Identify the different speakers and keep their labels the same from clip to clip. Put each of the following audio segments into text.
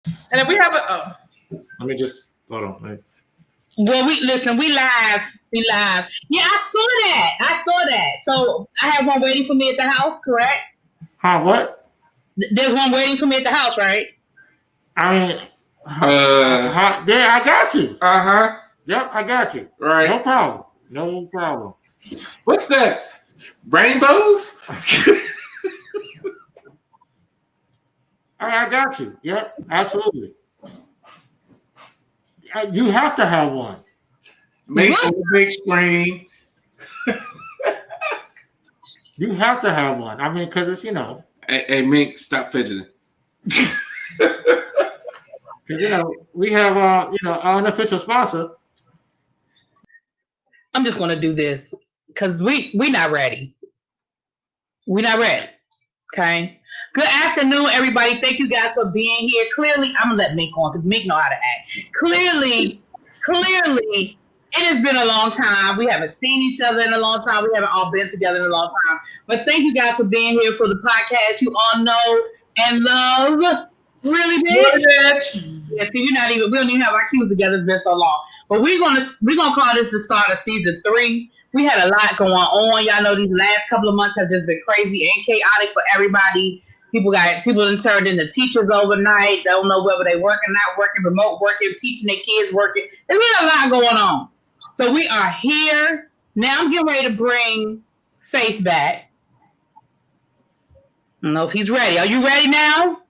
Speaker 1: And if we have a
Speaker 2: Let me just hold on.
Speaker 3: Well, we live. We live. Yeah, I saw that. So I have one waiting for me at the house, correct?
Speaker 2: Huh? What?
Speaker 3: There's one waiting for me at the house, right?
Speaker 2: I mean, yeah, I got you. Yep, I got you.
Speaker 4: Right.
Speaker 2: No problem. No problem.
Speaker 4: What's that? Rainbows?
Speaker 2: I got you. Yep, absolutely. You have to have one.
Speaker 4: Make a big screen.
Speaker 2: You have to have one. I mean, because it's,
Speaker 4: Hey, Mink, stop fidgeting.
Speaker 2: Because, we have, our unofficial sponsor.
Speaker 3: I'm just going to do this because we not ready. We're not ready. Okay. Good afternoon, everybody. Thank you guys for being here. Clearly, I'm going to let Mink on because Mink know how to act. Clearly, it has been a long time. We haven't seen each other in a long time. We haven't all been together in a long time. But thank you guys for being here for the podcast. You all know and love. Really, bitch? Yeah, see, we don't even have our cues together. It's been so long. But we're gonna call this the start of season 3. We had a lot going on. Y'all know these last couple of months have just been crazy and chaotic for everybody. People turned into teachers overnight. They don't know whether they working, not working, remote working, teaching their kids working. There's been a lot going on. So we are here. Now I'm getting ready to bring Faith back. I don't know if he's ready. Are you ready now?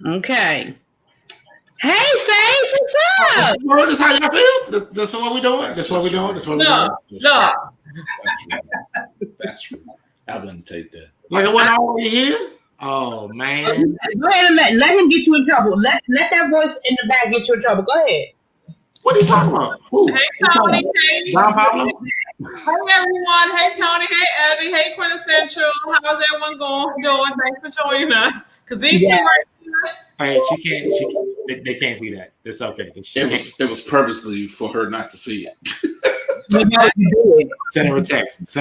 Speaker 3: Okay. Hey, Faith, what's up?
Speaker 2: This how y'all feel? This is what we doing? This what we doing?
Speaker 1: No.
Speaker 4: That's true. I wouldn't take that.
Speaker 2: Like it wasn't already here? Oh, man.
Speaker 3: Go ahead and let him get you in trouble. Let that voice in the back get you in trouble. Go ahead.
Speaker 2: What are you talking about? Who?
Speaker 1: Hey, Tony. Hey,
Speaker 2: John Pablo?
Speaker 1: Hey, everyone. Hey, Tony. Hey, Abby. Hey, Quintessential. How's everyone doing? Thanks for joining us. Because these two right here.
Speaker 2: Hey, they can't see that. It's okay.
Speaker 4: It was purposely for her not to see it.
Speaker 2: Send her a text.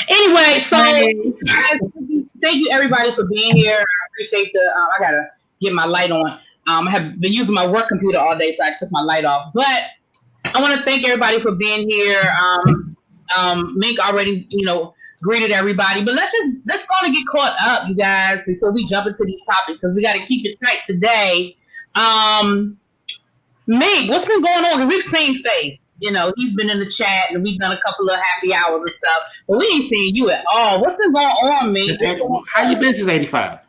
Speaker 3: Anyway, so thank you everybody for being here. I appreciate I gotta get my light on. I have been using my work computer all day, so I took my light off. But I want to thank everybody for being here. Mink already, greeted everybody, but let's go and get caught up, you guys, before we jump into these topics, because we got to keep it tight today. Mink, what's been going on? We've seen Faith. He's been in the chat, and we've done a couple of happy hours and stuff, but we ain't seen you at all. What's been going on, Mink?
Speaker 2: How you been since 85?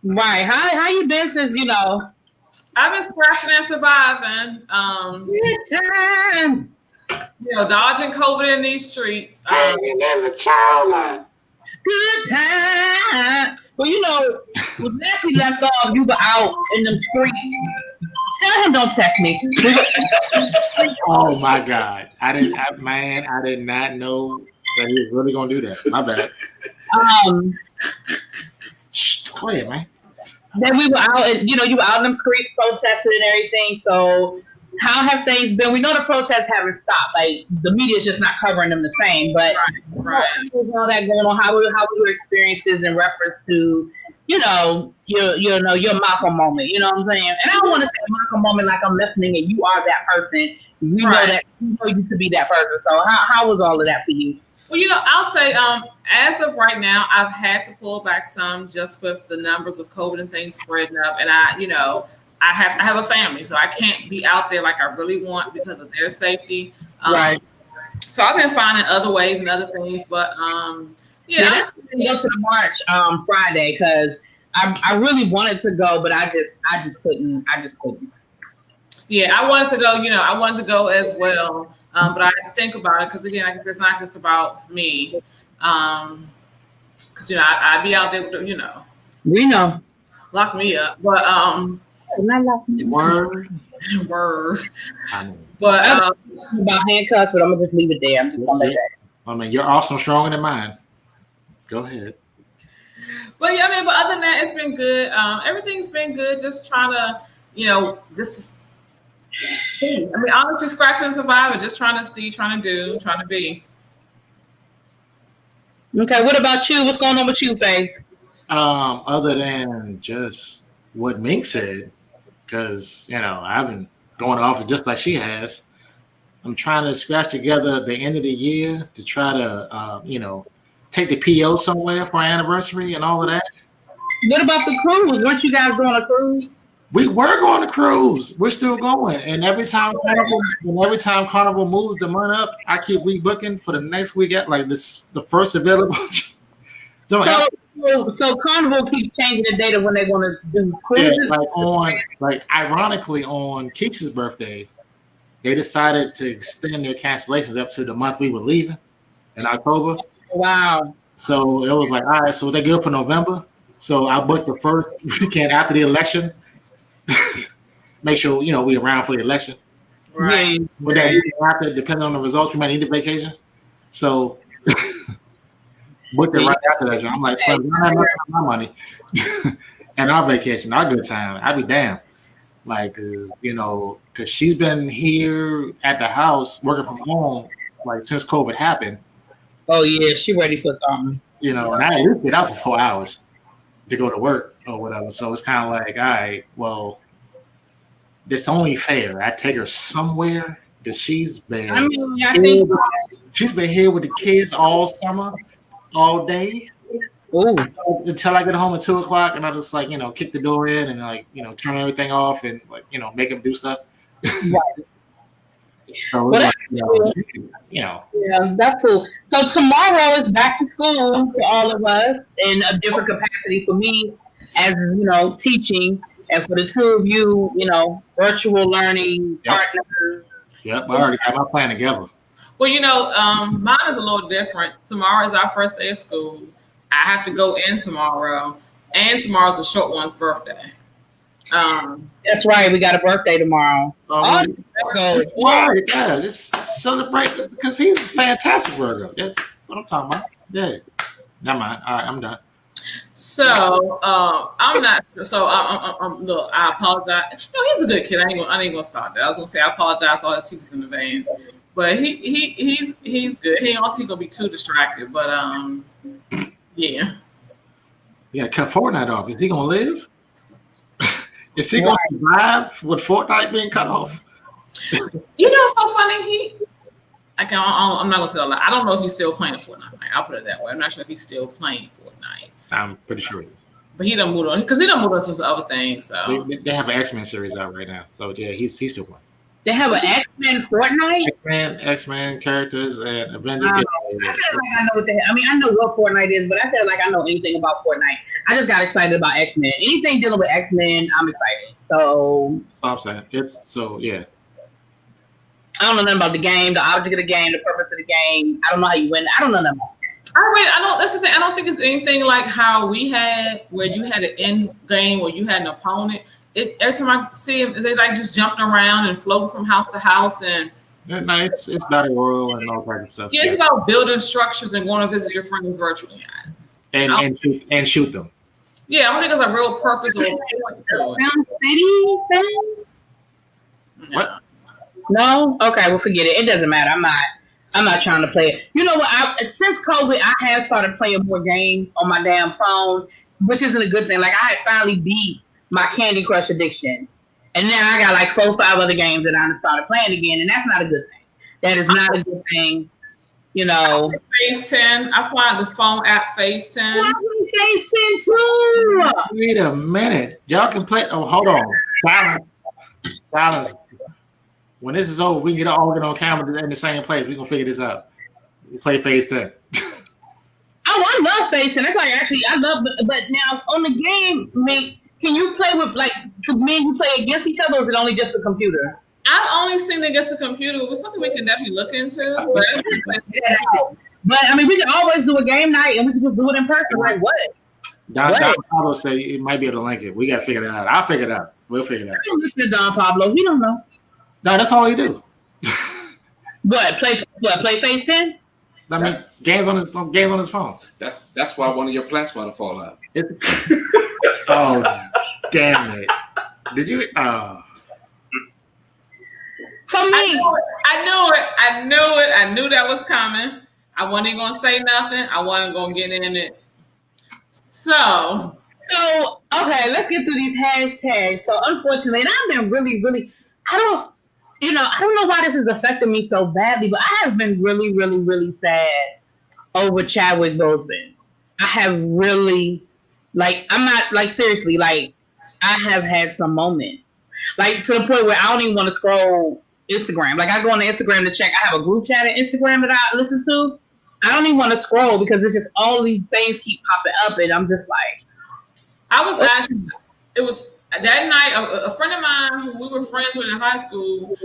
Speaker 3: Right. How you been since,
Speaker 1: I've been scratching and surviving.
Speaker 3: Good times.
Speaker 1: Dodging COVID in these streets.
Speaker 2: Hanging in the child line.
Speaker 3: Good time. Well, when last we left off, you were out in the streets. Tell him don't text me.
Speaker 2: Oh my God! I did not know that he was really gonna do that. My bad. Shh, go ahead, man.
Speaker 3: Then we were out, and you were out in them streets protesting and everything. So, how have things been? We know the protests haven't stopped. Like the media's just not covering them the same. But
Speaker 1: right.
Speaker 3: All that going on. How were your experiences in reference to your Malcolm moment? You know what I'm saying? And I don't want to say Malcolm moment like I'm listening and you are that person. We know that you know you to be that person. So how was all of that for you?
Speaker 1: Well, I'll say, as of right now, I've had to pull back some just with the numbers of COVID and things spreading up. And I have a family, so I can't be out there like I really want because of their safety.
Speaker 3: Right.
Speaker 1: So I've been finding other ways and other things, but
Speaker 3: that's going to go to the march Friday because I really wanted to go, but I just couldn't.
Speaker 1: Yeah, I wanted to go. I wanted to go as well. But I think about it because again, I guess it's not just about me. Because I'd be out there,
Speaker 3: We know.
Speaker 1: Lock me up, but
Speaker 3: not lock me up.
Speaker 1: Word.
Speaker 2: I know.
Speaker 1: But
Speaker 3: about handcuffs, but I'm gonna just leave it there. I'm just gonna let that.
Speaker 2: I mean, you're awesome, stronger than mine. Go ahead.
Speaker 1: But yeah, but other than that, it's been good. Everything's been good. Just trying to, honestly, scratching and surviving, just trying to see, trying to do, trying to be.
Speaker 3: Okay, what about you? What's going on with you, Faith?
Speaker 2: Other than just what Mink said, because I've been going to office just like she has. I'm trying to scratch together the end of the year to try to, take the PO somewhere for our anniversary and all of that.
Speaker 3: What about the cruise? Weren't you guys doing a cruise?
Speaker 2: We were going to cruise. We're still going, and every time Carnival moves the month up, I keep rebooking for the next weekend, like the first available. So
Speaker 3: So Carnival keeps changing the date of when they're going to do
Speaker 2: yeah,
Speaker 3: cruises.
Speaker 2: ironically on Keeks' birthday, they decided to extend their cancellations up to the month we were leaving in October.
Speaker 3: Wow.
Speaker 2: So it was like, all right, so they're good for November. So I booked the first weekend after the election. Make sure we around for the election.
Speaker 3: Right.
Speaker 2: But then after, depending on the results, we might need a vacation. So booked it right after that. I'm like, son, you're not my money and our vacation, our good time. I'd be damned. Like, because she's been here at the house working from home, like since COVID happened.
Speaker 3: Oh yeah, she ready for something.
Speaker 2: And I at least get out for 4 hours to go to work or whatever. So it's kind of like, all right, well, it's only fair. I take her somewhere because she's been.
Speaker 3: I mean, I think
Speaker 2: she's been here with the kids all summer, all day.
Speaker 3: Ooh.
Speaker 2: Until I get home at 2:00, and I just kick the door in and turn everything off and make them do stuff.
Speaker 3: Right.
Speaker 2: So
Speaker 3: yeah, that's cool. So tomorrow is back to school for all of us in a different capacity. For me, as teaching, and for the two of you, virtual learning partners.
Speaker 2: Yep, I already got my plan together.
Speaker 1: Well, mine is a little different. Tomorrow is our first day of school. I have to go in tomorrow, and tomorrow's a short one's birthday.
Speaker 3: That's right. We got a birthday tomorrow.
Speaker 2: Right, yeah, just celebrate because he's a fantastic Virgo. That's what I'm talking about. Yeah, never mind. All right, I'm done.
Speaker 1: So I'm not. So look, I apologize. No, he's a good kid. I ain't gonna start that. I was gonna say I apologize for all his teachers in advance, but he's good. He don't think he's gonna be too distracted. But yeah.
Speaker 2: You gotta cut Fortnite off. Is he gonna live? Is he gonna survive with Fortnite being cut off?
Speaker 1: It's so funny. I'm not gonna say a lot. I don't know if he's still playing Fortnite. I'll put it that way. I'm not sure if he's still playing Fortnite.
Speaker 2: I'm pretty sure he is.
Speaker 1: But he done moved on because he done moved on to the other things. So
Speaker 2: they have an X-Men series out right now. So yeah, he's still playing.
Speaker 3: They have an X-Men Fortnite?
Speaker 2: X-Men characters and Avengers.
Speaker 3: I feel like I know what they have. I mean, I know what Fortnite is, but I feel like I know anything about Fortnite. I just got excited about X-Men. Anything dealing with X-Men, I'm excited. So
Speaker 2: that's all I'm saying. Yeah.
Speaker 3: I don't know nothing about the game, the object of the game, the purpose of the game. I don't know how you win. I don't know nothing about it.
Speaker 1: I don't. That's the thing. I don't think it's anything like how we had, where you had an end game, where you had an opponent. Every time I see them, they just jumping around and floating from house to house, and
Speaker 2: it's battle royal and all kinds of stuff.
Speaker 1: Yeah, it's about building structures and going to visit your friends virtually,
Speaker 2: and shoot them.
Speaker 1: Yeah, I don't think there's a real purpose or point to
Speaker 3: it.
Speaker 2: What?
Speaker 3: No, okay, well, forget it. It doesn't matter. I'm not trying to play it. You know what? Since COVID, I have started playing more games on my damn phone, which isn't a good thing. Like, I had finally beat my Candy Crush addiction. And now I got like 4 or 5 other games that I started playing again, and that's not a good thing. That is not a good thing,
Speaker 1: Phase 10. I applied the phone app Phase 10.
Speaker 3: I play Phase 10 too.
Speaker 2: Wait a minute. Y'all can play. Oh, hold on. Silence. When this is over, we can all get on camera in the same place. We're going to figure this out. We play Phase 10.
Speaker 3: I love Phase 10. That's like, actually, I love it. But now, on the game, can you play with, like, me and you play against each other, or is it only just the computer?
Speaker 1: I've only seen it against the computer. It was something we can definitely look into.
Speaker 3: But I mean, we can always do a game night, and we can just do it in person. Like, what?
Speaker 2: Don Pablo said it might be able to link it. We got to figure that out. I'll figure it out. We'll figure it out.
Speaker 3: I don't listen to Don Pablo. He don't know.
Speaker 2: No, that's all he do.
Speaker 3: Play Phase 10?
Speaker 2: I mean, games on his phone.
Speaker 4: That's why one of your plants want to fall out.
Speaker 2: Oh, damn it! Did you?
Speaker 3: So me,
Speaker 1: I knew it. I knew that was coming. I wasn't even gonna say nothing. I wasn't gonna get in it. So
Speaker 3: okay, let's get through these hashtags. So unfortunately, and I've been really, really, I don't know why this is affecting me so badly, but I have been really, really, really sad over Chadwick Boseman. I have really, like, I'm not, like, seriously, like, I have had some moments, like, to the point where I don't even want to scroll Instagram. Like, I go on Instagram to check. I have a group chat on Instagram that I listen to. I don't even want to scroll because it's just all these things keep popping up, and I'm just like,
Speaker 1: I was actually, it was that night, a friend of mine who we were friends with in high school,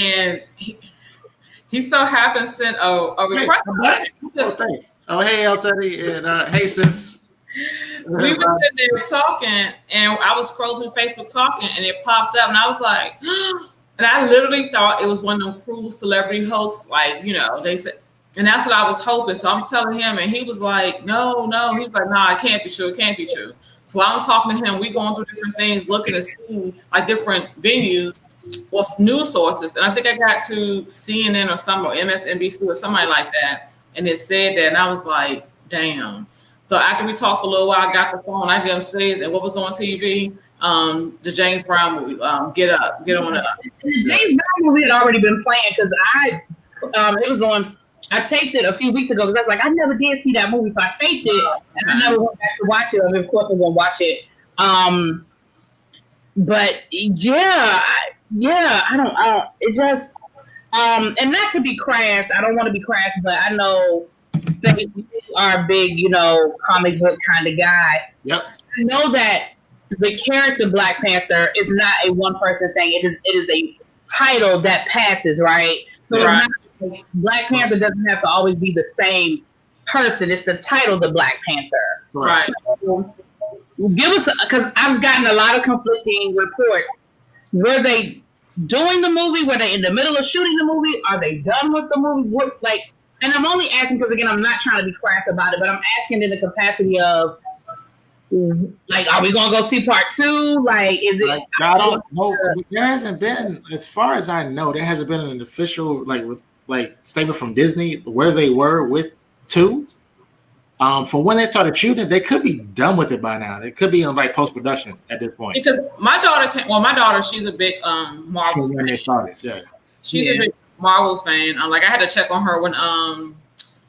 Speaker 1: and he so happened to send a request.
Speaker 2: Thanks. Oh, hey, El Teddy, and hey, sis.
Speaker 1: We were sitting there talking, and I was scrolling through Facebook talking, and it popped up, and I was like, and I literally thought it was one of them cruel celebrity hoax, like, they said, and that's what I was hoping. So I'm telling him, and he was like, no. He was like, no, it can't be true. It can't be true. So I was talking to him. We going through different things, looking to see like different venues or news sources. And I think I got to CNN or MSNBC or somebody like that. And it said that. And I was like, damn. So after we talked for a little while, I got the phone. I get upstairs. And what was on TV? The James Brown movie, Get Up, Get On Up.
Speaker 3: The James Brown movie had already been playing because it was on. I taped it a few weeks ago because I was like, I never did see that movie, so I taped it and I never went back to watch it. I mean, of course, I'm gonna watch it. But yeah, I don't. It just, and not to be crass. I don't want to be crass, but I know Faith, you are a big, comic book kind of guy.
Speaker 2: Yep.
Speaker 3: I know that the character Black Panther is not a one person thing. It is a title that passes, right? So
Speaker 1: right.
Speaker 3: It's not, Black Panther doesn't have to always be the same person. It's the title, the Black Panther.
Speaker 1: Right.
Speaker 3: So give us, because I've gotten a lot of conflicting reports. Were they doing the movie? Were they in the middle of shooting the movie? Are they done with the movie? And I'm only asking because, again, I'm not trying to be crass about it, but I'm asking in the capacity of, like, are we going to go see part 2? Like, is it?
Speaker 2: I don't know. There hasn't been, as far as I know, there hasn't been an official, like statement from Disney where they were with 2. For when they started shooting, they could be done with it by now. It could be in like post-production at this point.
Speaker 1: Because my daughter, she's a big Marvel
Speaker 2: when they started,
Speaker 1: she's a big Marvel fan. Like, I had to check on her when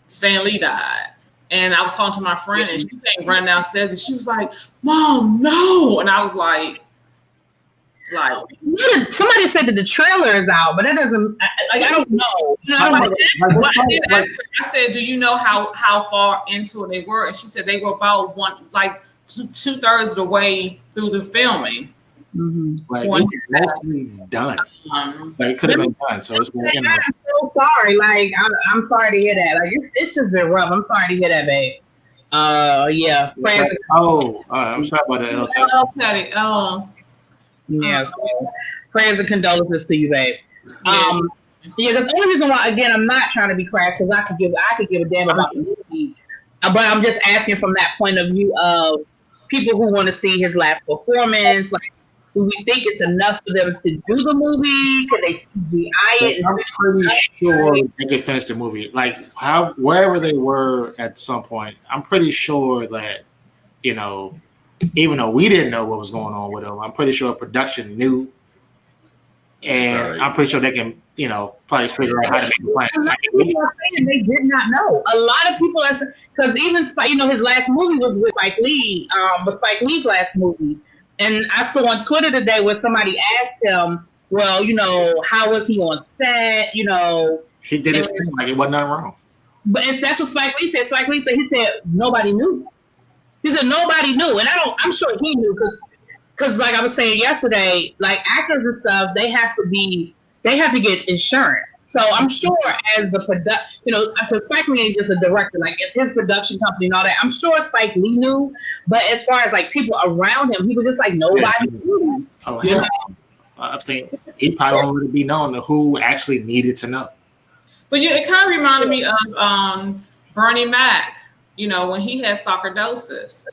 Speaker 1: Stan Lee died. And I was talking to my friend, and she came running downstairs, and she was like, "Mom, no!" And I was like,
Speaker 3: somebody said that the trailer is out, but that doesn't. I don't know.
Speaker 1: I said, "Do you know how far into it they were?" And she said they were about 2/3 of the way through the filming.
Speaker 2: Mm-hmm. Like, it was mostly done. Like, it could have been done. So it's like,
Speaker 3: I'm so sorry. Like, I'm sorry to hear that. Like, it's just been rough. I'm sorry to hear that, babe. Yeah.
Speaker 2: I'm sorry about that,
Speaker 1: LT.
Speaker 3: Yeah. So prayers and condolences to you, babe. Yeah. The only reason why, again, I'm not trying to be crass because I could give a damn about the movie, but I'm just asking from that point of view of people who want to see his last performance. Like, do we think it's enough for them to do the movie? Could they CGI it?
Speaker 2: I'm pretty sure they could finish the movie. Like, wherever they were at some point, I'm pretty sure that, even though we didn't know what was going on with them, I'm pretty sure production knew. And I'm pretty sure they can, probably figure out how to make a plan.
Speaker 3: A lot of people are saying they did not know. A lot of people are saying, because even, his last movie was with Spike Lee, was Spike Lee's last movie. And I saw on Twitter today where somebody asked him, well, how was he on set? He
Speaker 2: did his thing like it wasn't nothing wrong.
Speaker 3: But if that's what Spike Lee said, he said nobody knew. He said nobody knew. And I'm sure he knew because like I was saying yesterday, like actors and stuff, they have to get insurance. So I'm sure as the because Spike Lee ain't just a director, like it's his production company and all that. I'm sure Spike Lee knew, but as far as like people around him, he was just like nobody knew.
Speaker 2: Oh, I think he probably don't really be known to who actually needed to know.
Speaker 1: But it kind of reminded me of Bernie Mac, when he had sarcoidosis.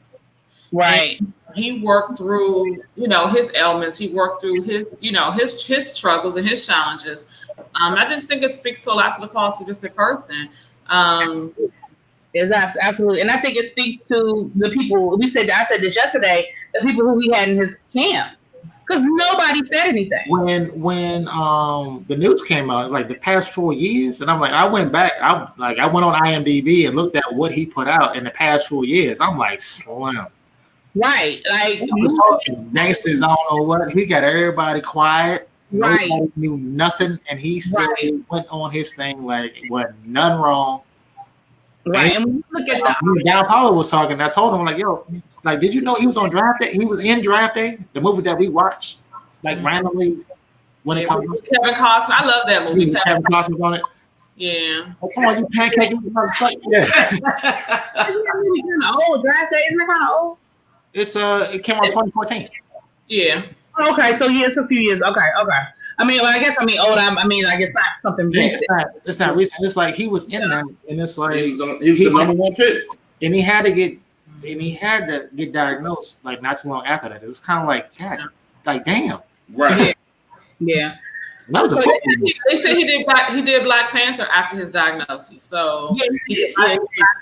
Speaker 3: Right.
Speaker 1: And he worked through, his ailments. He worked through his struggles and his challenges. I just think it speaks to a lot to the cause for just a person.
Speaker 3: It's absolutely, and I think it speaks to the people. I said this yesterday. The people who he had in his camp, because nobody said anything.
Speaker 2: When the news came out, like the past 4 years, and I'm like, I went back, I went on IMDb and looked at what he put out in the past 4 years. I'm like, slim.
Speaker 3: Right, like
Speaker 2: gangsters, I don't know what. He got everybody quiet.
Speaker 3: Right.
Speaker 2: Nobody knew nothing, and he still went on his thing like wasn't nothing wrong.
Speaker 3: Right. And when you look at
Speaker 2: Down Paulo was talking. I told him, like, yo, like, did you know he was on draft day? He was in draft day, the movie that we watched, like randomly when it comes.
Speaker 1: Kevin Costner, I love that movie.
Speaker 2: Kevin Costner's on it.
Speaker 1: Yeah.
Speaker 2: Oh, come on, you pancake motherfucker. Yeah.
Speaker 3: old draft day, isn't it kind of old?
Speaker 2: It came out 2014.
Speaker 1: Yeah.
Speaker 3: Okay, so yeah, it's a few years. Okay. I mean, I guess old. I mean, like it's not something recent.
Speaker 2: It's not recent. It's like he was in them, and it's like
Speaker 4: he was the number one pick,
Speaker 2: and he had to get diagnosed like not too long after that. It's kind of like, God, like damn,
Speaker 4: right?
Speaker 3: Yeah.
Speaker 2: That was
Speaker 1: they said he did Black Panther after his diagnosis. So he did Black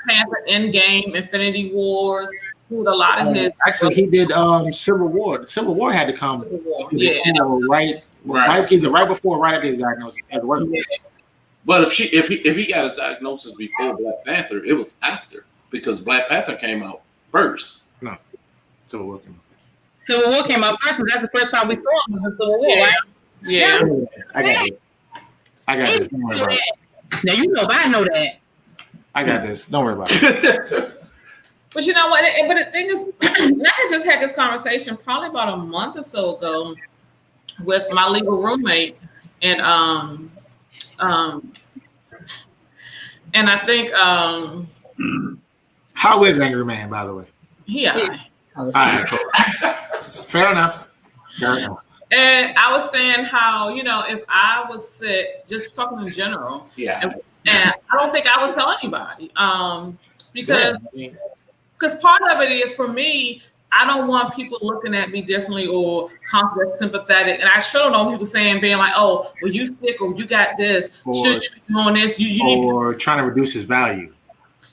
Speaker 1: Panther, Endgame, Infinity Wars. A lot of his
Speaker 2: he did Civil War. Civil War had to come right either right before or right after his diagnosis.
Speaker 4: But if he got his diagnosis before Black Panther, it was after because Black Panther came out first.
Speaker 2: No, Civil War
Speaker 3: came out first, but that's the first time we saw him was in Civil War, right?
Speaker 1: Yeah.
Speaker 2: I got this. Don't worry about it.
Speaker 3: Now you know, I know that.
Speaker 2: I got this. Don't worry about it.
Speaker 1: But you know what? But the thing is, I had just had this conversation probably about a month or so ago with my legal roommate, and I think
Speaker 2: how is Angry Man, by the way?
Speaker 1: Yeah.
Speaker 2: All right, cool. Fair enough.
Speaker 1: And I was saying how, you know, if I was sick, just talking in general, and I don't think I would tell anybody, because part of it is for me, I don't want people looking at me differently or constantly sympathetic. And I sure don't know people being like, oh, well, you sick or you got this. Should you be doing this?
Speaker 2: Or trying to reduce his value.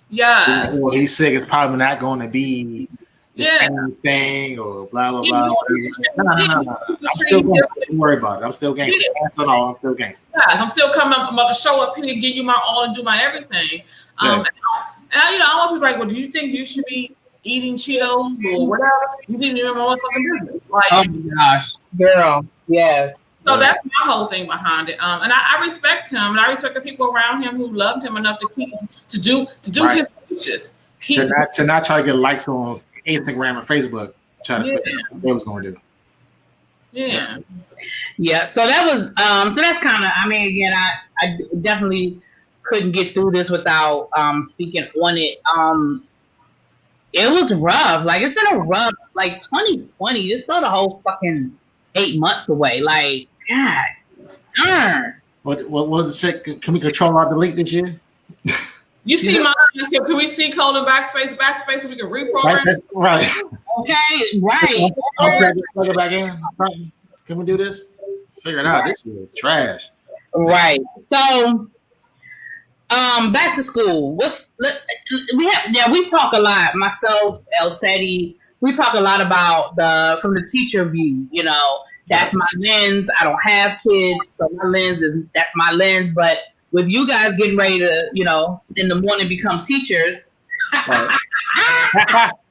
Speaker 1: Yes.
Speaker 2: Or he's sick, it's probably not going to be the same thing or blah, blah, blah. No. I'm still gangster. Don't worry about it. I'm still gangster. I'm still gangster.
Speaker 1: Yes, I'm still coming. I'm about to show up here and give you my all and do my everything. And I want people like, well, do you think you should be eating Cheetos or whatever? You didn't even know what fucking business. Like,
Speaker 3: oh my gosh, girl, yes.
Speaker 1: So that's my whole thing behind it. And I respect him, and I respect the people around him who loved him enough to do his wishes.
Speaker 2: To not try to get likes on Instagram or Facebook, trying to figure out what they was going to do.
Speaker 3: Yeah. So that was so that's kind of. I mean, again, I definitely couldn't get through this without speaking on it. It was rough. Like it's been a rough, like 2020. Just throw the whole fucking 8 months away. Like God darn.
Speaker 2: What was the shit? Can we control our delete this year?
Speaker 1: You see mine? Can we see code and backspace so we can reprogram?
Speaker 2: Right.
Speaker 3: Okay. Right.
Speaker 2: Plug it back in. Can we do this? Figure it out. This is trash.
Speaker 3: Right. So. Back to school. We talk a lot. Myself, El Teddy, we talk a lot about from the teacher view. You know, that's my lens. I don't have kids, so that's my lens. But with you guys getting ready to, you know, in the morning become teachers.
Speaker 2: Can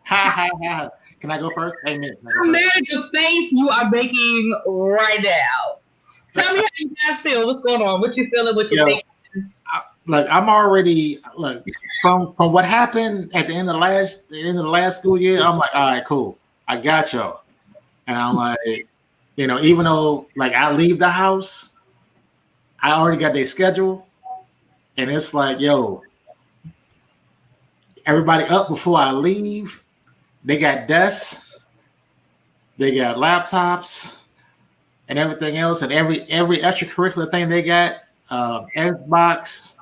Speaker 2: I go first? Hey, Mink.
Speaker 3: The face you are making right now. Tell me how you guys feel. What's going on? What you feeling? What you thinking?
Speaker 2: Look, I'm already from what happened at the end of the last school year. I'm like, all right, cool, I got y'all, and I'm like, you know, even though like I leave the house, I already got their schedule, and it's like, yo, everybody up before I leave. They got desks, they got laptops, and everything else, and every extracurricular thing they got, Xbox.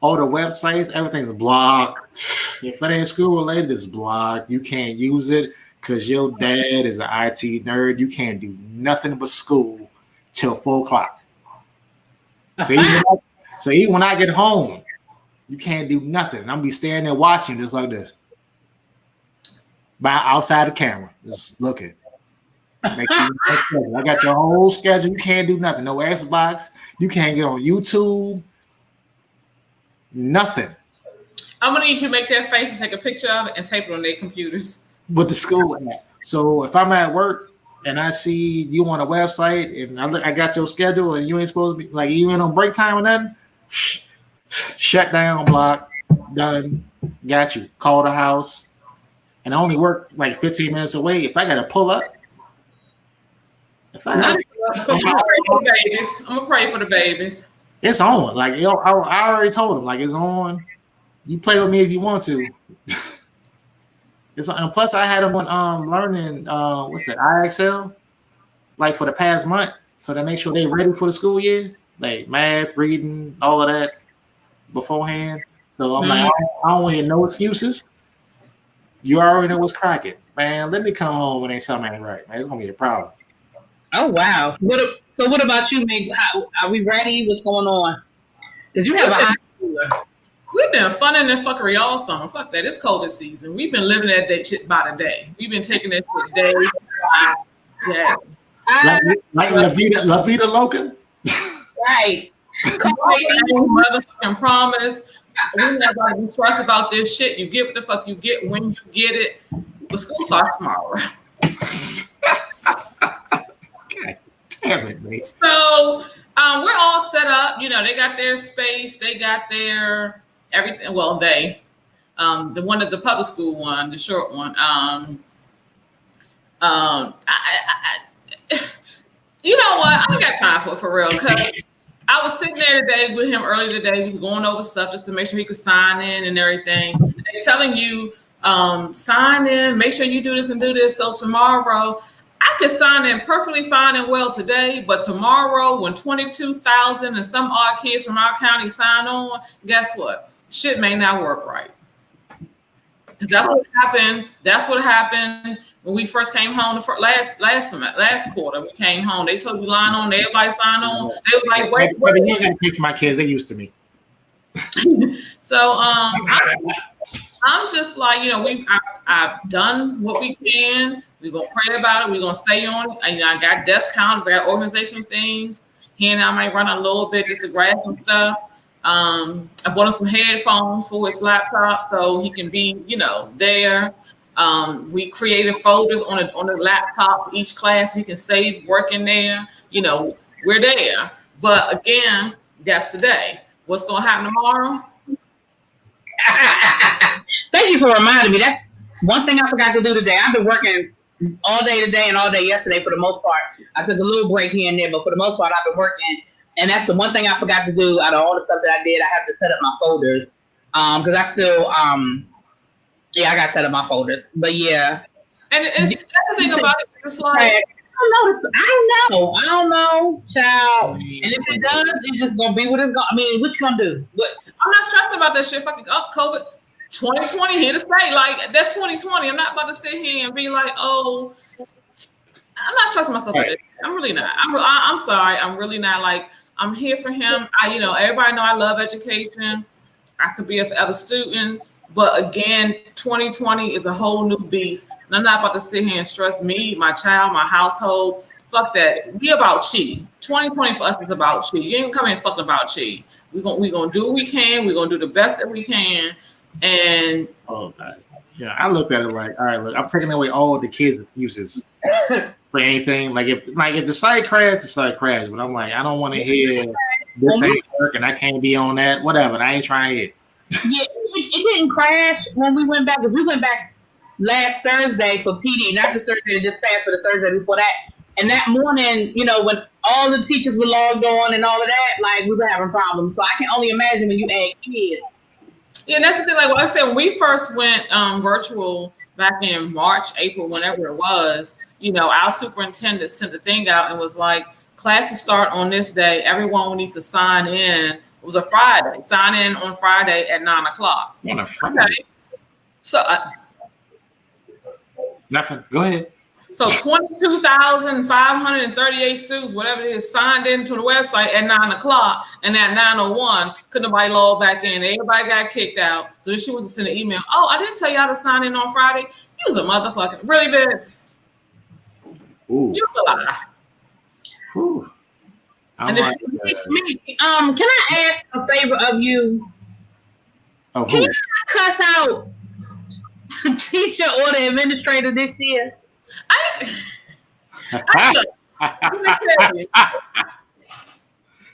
Speaker 2: All the websites, everything's blocked. If it ain't school related, it's blocked. You can't use it because your dad is an IT nerd. You can't do nothing but school till 4 o'clock. So even when I get home, You can't do nothing. I'm gonna be standing there watching just like this. By outside the camera, just looking. Make sure I got your whole schedule. You can't do nothing. No Xbox. You can't get on YouTube. Nothing.
Speaker 1: I'm gonna need you to make that face and take a picture of it and tape it on their computers.
Speaker 2: With the school app. So if I'm at work and I see you on a website and I got your schedule and you ain't supposed to be like you ain't on break time or nothing, shut down, block, done, got you. Call the house. And I only work like 15 minutes away. If I gotta pull up,
Speaker 1: I'm gonna pray for the babies.
Speaker 2: It's on. Like I already told him, like it's on. You play with me if you want to. It's on. And plus I had him on learning what's that, IXL, like for the past month, so to make sure they're ready for the school year, like math, reading, all of that beforehand. So I'm like, I don't hear no excuses. You already know what's cracking, man. Let me come home when ain't something ain't right, man. It's gonna be a problem.
Speaker 3: Oh wow! So what about you, Mink? Are we ready? What's going on? Because you have a high schooler.
Speaker 1: We've been funning and fuckery all summer. Fuck that. It's COVID season. We've been living that shit by the day. We've been taking that shit day by day.
Speaker 2: Like La Vida Loca.
Speaker 3: Right.
Speaker 1: Motherfucking promise. We not gonna be stressed about this shit. You get what the fuck you get when you get it. The school starts tomorrow.
Speaker 2: God damn it, mate.
Speaker 1: So we're all set up. You know, they got their space. They got their everything. Well, the one at the public school one, the short one. You know what? I ain't got time for real. Cause I was sitting there today with him earlier today. We was going over stuff just to make sure he could sign in and everything. They're telling you, sign in, make sure you do this and do this. So tomorrow, I could sign in perfectly fine and well today, but tomorrow when 22,000 and some odd kids from our county sign on, guess what? Shit may not work right. Because that's what happened. That's what happened when we first came home last quarter. We came home. They told you line on, everybody signed on. They was like, wait.
Speaker 2: You ain't got to pay for my kids. They used to me.
Speaker 1: So I'm just like, you know, I've done what we can. We're gonna pray about it. We're gonna stay on it. And, I got desk counters, I got organization things. He and I might run a little bit just to grab some stuff. I bought him some headphones for his laptop so he can be, you know, there. We created folders on the laptop for each class so he can save work in there. You know, we're there. But again, that's today. What's gonna happen tomorrow?
Speaker 3: Thank you for reminding me. That's one thing I forgot to do today. I've been working all day today and all day yesterday for the most part. I took a little break here and there, but for the most part, I've been working. And that's the one thing I forgot to do out of all the stuff that I did. I have to set up my folders. Because I still, I got to set up my folders. But yeah.
Speaker 1: And that's the thing about it. It's like,
Speaker 3: I don't know, child. And if it does, it's just gonna be what it's gonna. I mean, what you gonna do? What?
Speaker 1: I'm not stressed about that shit. Fucking COVID 2020 here to stay. Like that's 2020. I'm not about to sit here and be like, oh, I'm not stressing myself with it. I'm really not. I'm sorry. I'm really not. Like I'm here for him. Everybody know I love education. I could be a forever student. But again, 2020 is a whole new beast. And I'm not about to sit here and stress me, my child, my household. Fuck that. We about chi. 2020 for us is about chi. You ain't coming fucking about chi. We're gonna do what we can. We're gonna do the best that we can. And
Speaker 2: yeah, I looked at it like, all right, look, I'm taking away all the kids' excuses for anything. Like if the site crashed, the site crashed. But I'm like, I don't want to hear this ain't working. I can't be on that. Whatever. I ain't trying it.
Speaker 3: Yeah, it didn't crash when we went back. We went back last Thursday for PD, not just Thursday, just passed for the Thursday before that. And that morning, you know, when all the teachers were logged on and all of that, like we were having problems. So I can only imagine when you add kids.
Speaker 1: Yeah, and that's the thing. Like what I said, when we first went virtual back in March, April, whenever it was, you know, our superintendent sent the thing out and was like, classes start on this day. Everyone needs to sign in. It was a Friday. Sign in on Friday at 9:00.
Speaker 2: On a Friday.
Speaker 1: Okay. So
Speaker 2: nothing. Go ahead.
Speaker 1: So 22,538 students, whatever it is, signed into the website at 9 o'clock, and at 9:01, couldn't nobody log back in. Everybody got kicked out. So then she was to send an email. Oh, I didn't tell y'all to sign in on Friday. You was a motherfucking really bad.
Speaker 2: Ooh.
Speaker 1: You was a lie.
Speaker 2: Ooh.
Speaker 3: Can I ask a favor of you?
Speaker 2: Oh,
Speaker 3: can you cuss out teacher or the administrator this year?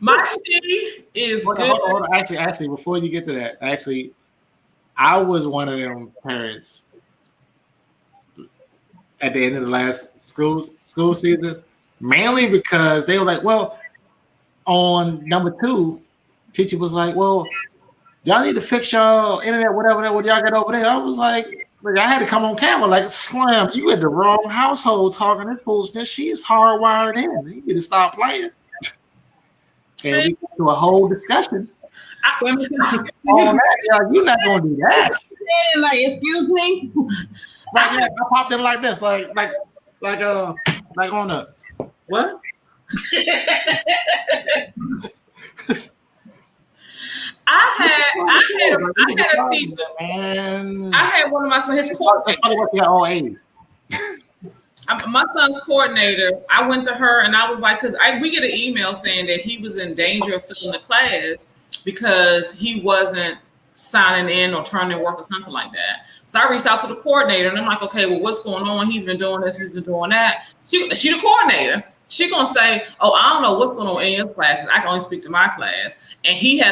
Speaker 1: My G is good.
Speaker 2: Hold on. Actually, before you get to that, I was one of them parents at the end of the last school season, mainly because they were like, well, on number 2, teacher was like, well, y'all need to fix y'all internet, whatever what y'all got over there. I was like, I had to come on camera, like, Slim, you in the wrong household talking this foolishness. She is hardwired in. You need to stop playing. And we got to a whole discussion. On that, you're not gonna do that.
Speaker 3: Like, excuse me.
Speaker 2: Like, I popped in like this, like on a what?
Speaker 1: I had a teacher.
Speaker 2: And
Speaker 1: I had one of my sons, his coordinator.
Speaker 2: All A's.
Speaker 1: My son's coordinator, I went to her and I was like, because we get an email saying that he was in danger of failing the class because he wasn't signing in or turning work or something like that. So I reached out to the coordinator and I'm like, okay, well, what's going on? He's been doing this, he's been doing that. She the coordinator. She gonna say, oh, I don't know what's going on in your classes. I can only speak to my class. And he's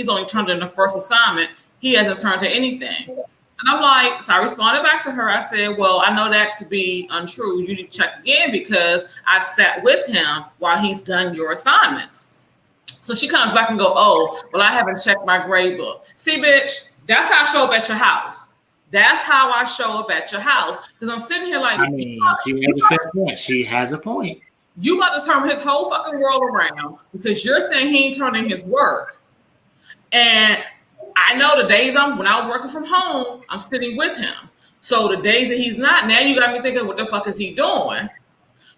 Speaker 1: only turned in the first assignment. He hasn't turned in anything. And I'm like, so I responded back to her. I said, well, I know that to be untrue. You need to check again because I've sat with him while he's done your assignments. So she comes back and go, oh, well, I haven't checked my grade book. See, bitch, that's how I show up at your house. That's how I show up at your house. Because I'm sitting here like,
Speaker 2: I mean, she has a fair point. She has a point.
Speaker 1: You got to turn his whole fucking world around because you're saying he ain't turning his work. And I know the days when I was working from home, I'm sitting with him. So the days that he's not, now you got me thinking, what the fuck is he doing?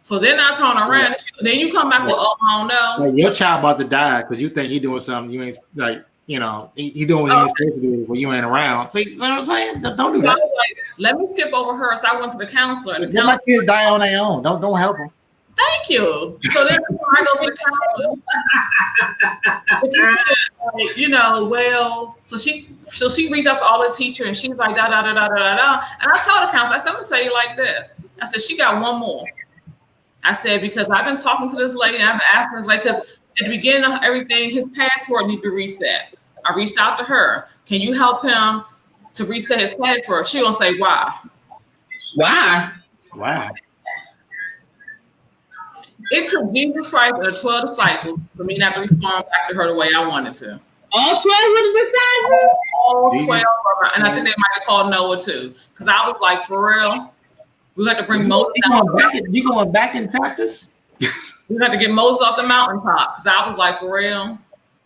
Speaker 1: So then I turn around, then you come back with, oh, I don't know.
Speaker 2: Like your child about to die because you think he doing something you ain't like, he doing what he ain't supposed to do when you ain't around. See, you know what I'm saying? Don't do that.
Speaker 1: I was like, let me skip over her. So I went to the counselor. And
Speaker 2: Let my kids die on their own. Don't help them.
Speaker 1: Thank you. So then I go to the counselor. So she reached out to all the teachers and she's like, da da da da da da. And I told the counselor, I said, I'm gonna tell you like this. I said, she got one more. I said, because I've been talking to this lady and I've been asking this lady, because at the beginning of everything, his password needs to be reset. I reached out to her. Can you help him to reset his password? She gonna say, why?
Speaker 3: Why?
Speaker 2: Wow.
Speaker 1: It took Jesus Christ and the 12 disciples for me not to respond back to her the way I wanted to.
Speaker 3: All 12 of the disciples?
Speaker 1: All 12 of them. And I think they might have called Noah too. Because I was like, for real? We got to bring Moses out.
Speaker 2: You going back in practice?
Speaker 1: We got to get Moses off the mountaintop. Because I was like, for real?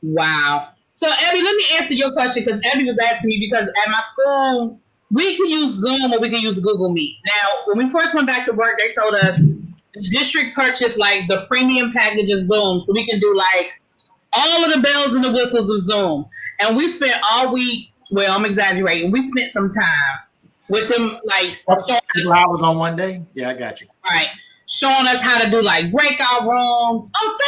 Speaker 3: Wow. So, Abby, let me answer your question because Abby was asking me because at my school, we can use Zoom or we can use Google Meet. Now, when we first went back to work, they told us the district purchased like the premium package of Zoom so we can do like all of the bells and the whistles of Zoom. And we spent all week, well, I'm exaggerating, we spent some time with them like
Speaker 2: 2 hours on one day? Yeah, I got you.
Speaker 3: Right. Showing us how to do like breakout rooms. Oh,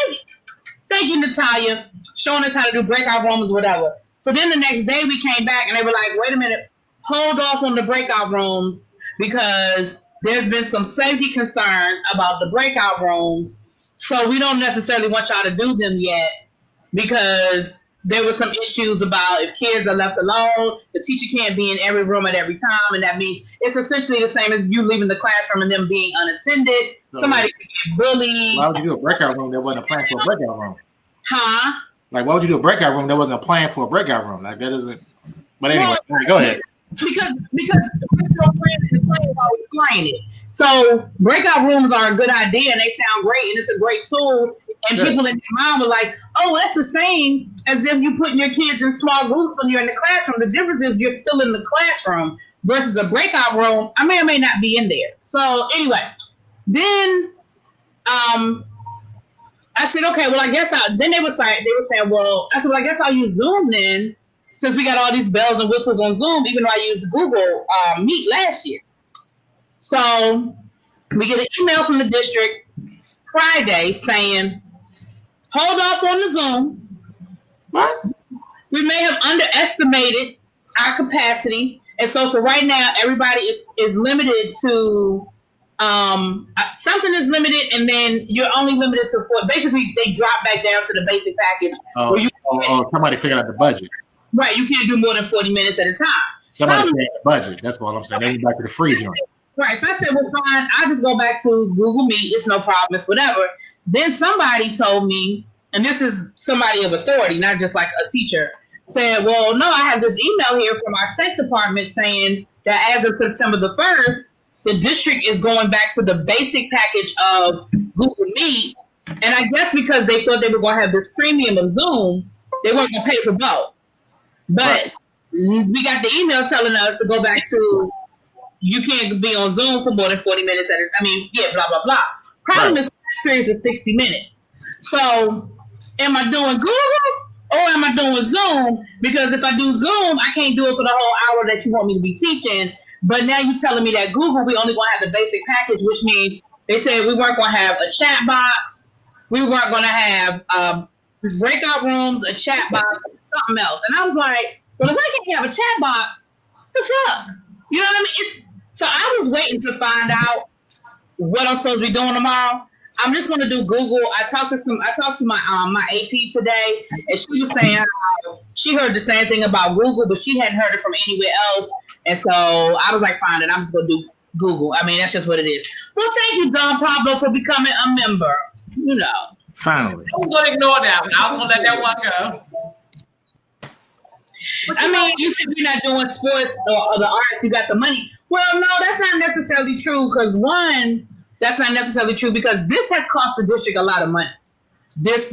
Speaker 3: thank you, Natalia. Showing us how to do breakout rooms, whatever. So then the next day we came back and they were like, wait a minute, hold off on the breakout rooms because there's been some safety concerns about the breakout rooms. So we don't necessarily want y'all to do them yet because there were some issues about if kids are left alone, the teacher can't be in every room at every time. And that means it's essentially the same as you leaving the classroom and them being unattended. So somebody could get bullied.
Speaker 2: Why would you do a breakout room that wasn't a plan for a breakout room?
Speaker 3: Huh?
Speaker 2: Like, why would you do a breakout room that wasn't a plan for a breakout room? Like, that isn't. But anyway, all right, go ahead.
Speaker 3: Because we're still playing while we're playing it. So breakout rooms are a good idea and they sound great and it's a great tool. And people in their mind were like, oh, that's the same as if you putting your kids in small groups when you're in the classroom. The difference is you're still in the classroom. versus a breakout room, I may or may not be in there. So anyway, then I said, okay, well, I guess then they were saying, well, I said, well, I guess I'll use Zoom then, since we got all these bells and whistles on Zoom, even though I used Google Meet last year. So we get an email from the district Friday saying, hold off on the Zoom.
Speaker 2: What?
Speaker 3: We may have underestimated our capacity. And so for right now, everybody is limited to something is limited, and then you're only limited to 4. Basically, they drop back down to the basic package.
Speaker 2: Somebody figured out the budget.
Speaker 3: Right, you can't do more than 40 minutes at a time.
Speaker 2: Somebody figured out the budget. That's what I'm saying. They went back to the free joint.
Speaker 3: Right, so I said, well, fine. I'll just go back to Google Meet. It's no problem. It's whatever. Then somebody told me, and this is somebody of authority, not just like a teacher, said, well, no, I have this email here from our tech department saying that as of September the 1st, the district is going back to the basic package of Google Meet. And I guess because they thought they were going to have this premium of Zoom, they weren't going to pay for both. But we got the email telling us to go back to, you can't be on Zoom for more than 40 minutes blah, blah, blah. Problem is, periods of 60 minutes. So am I doing Google or am I doing Zoom? Because if I do Zoom, I can't do it for the whole hour that you want me to be teaching. But now you're telling me that Google, we only going to have the basic package, which means they said we weren't going to have a chat box. We weren't going to have breakout rooms, a chat box, something else. And I was like, well, if I can't have a chat box, the fuck? You know what I mean? So I was waiting to find out what I'm supposed to be doing tomorrow. I'm just going to do Google. I talked to my AP today, and she was saying she heard the same thing about Google, but she hadn't heard it from anywhere else. And so I was like, fine, and I'm just going to do Google. I mean, that's just what it is. Well, thank you, Don Pablo, for becoming a member. You know.
Speaker 2: Finally.
Speaker 1: I was going to ignore that one. I was going to let that one go.
Speaker 3: I mean, you said you're not doing sports or the arts, you got the money. Well, no, that's not necessarily true because that's not necessarily true because this has cost the district a lot of money. This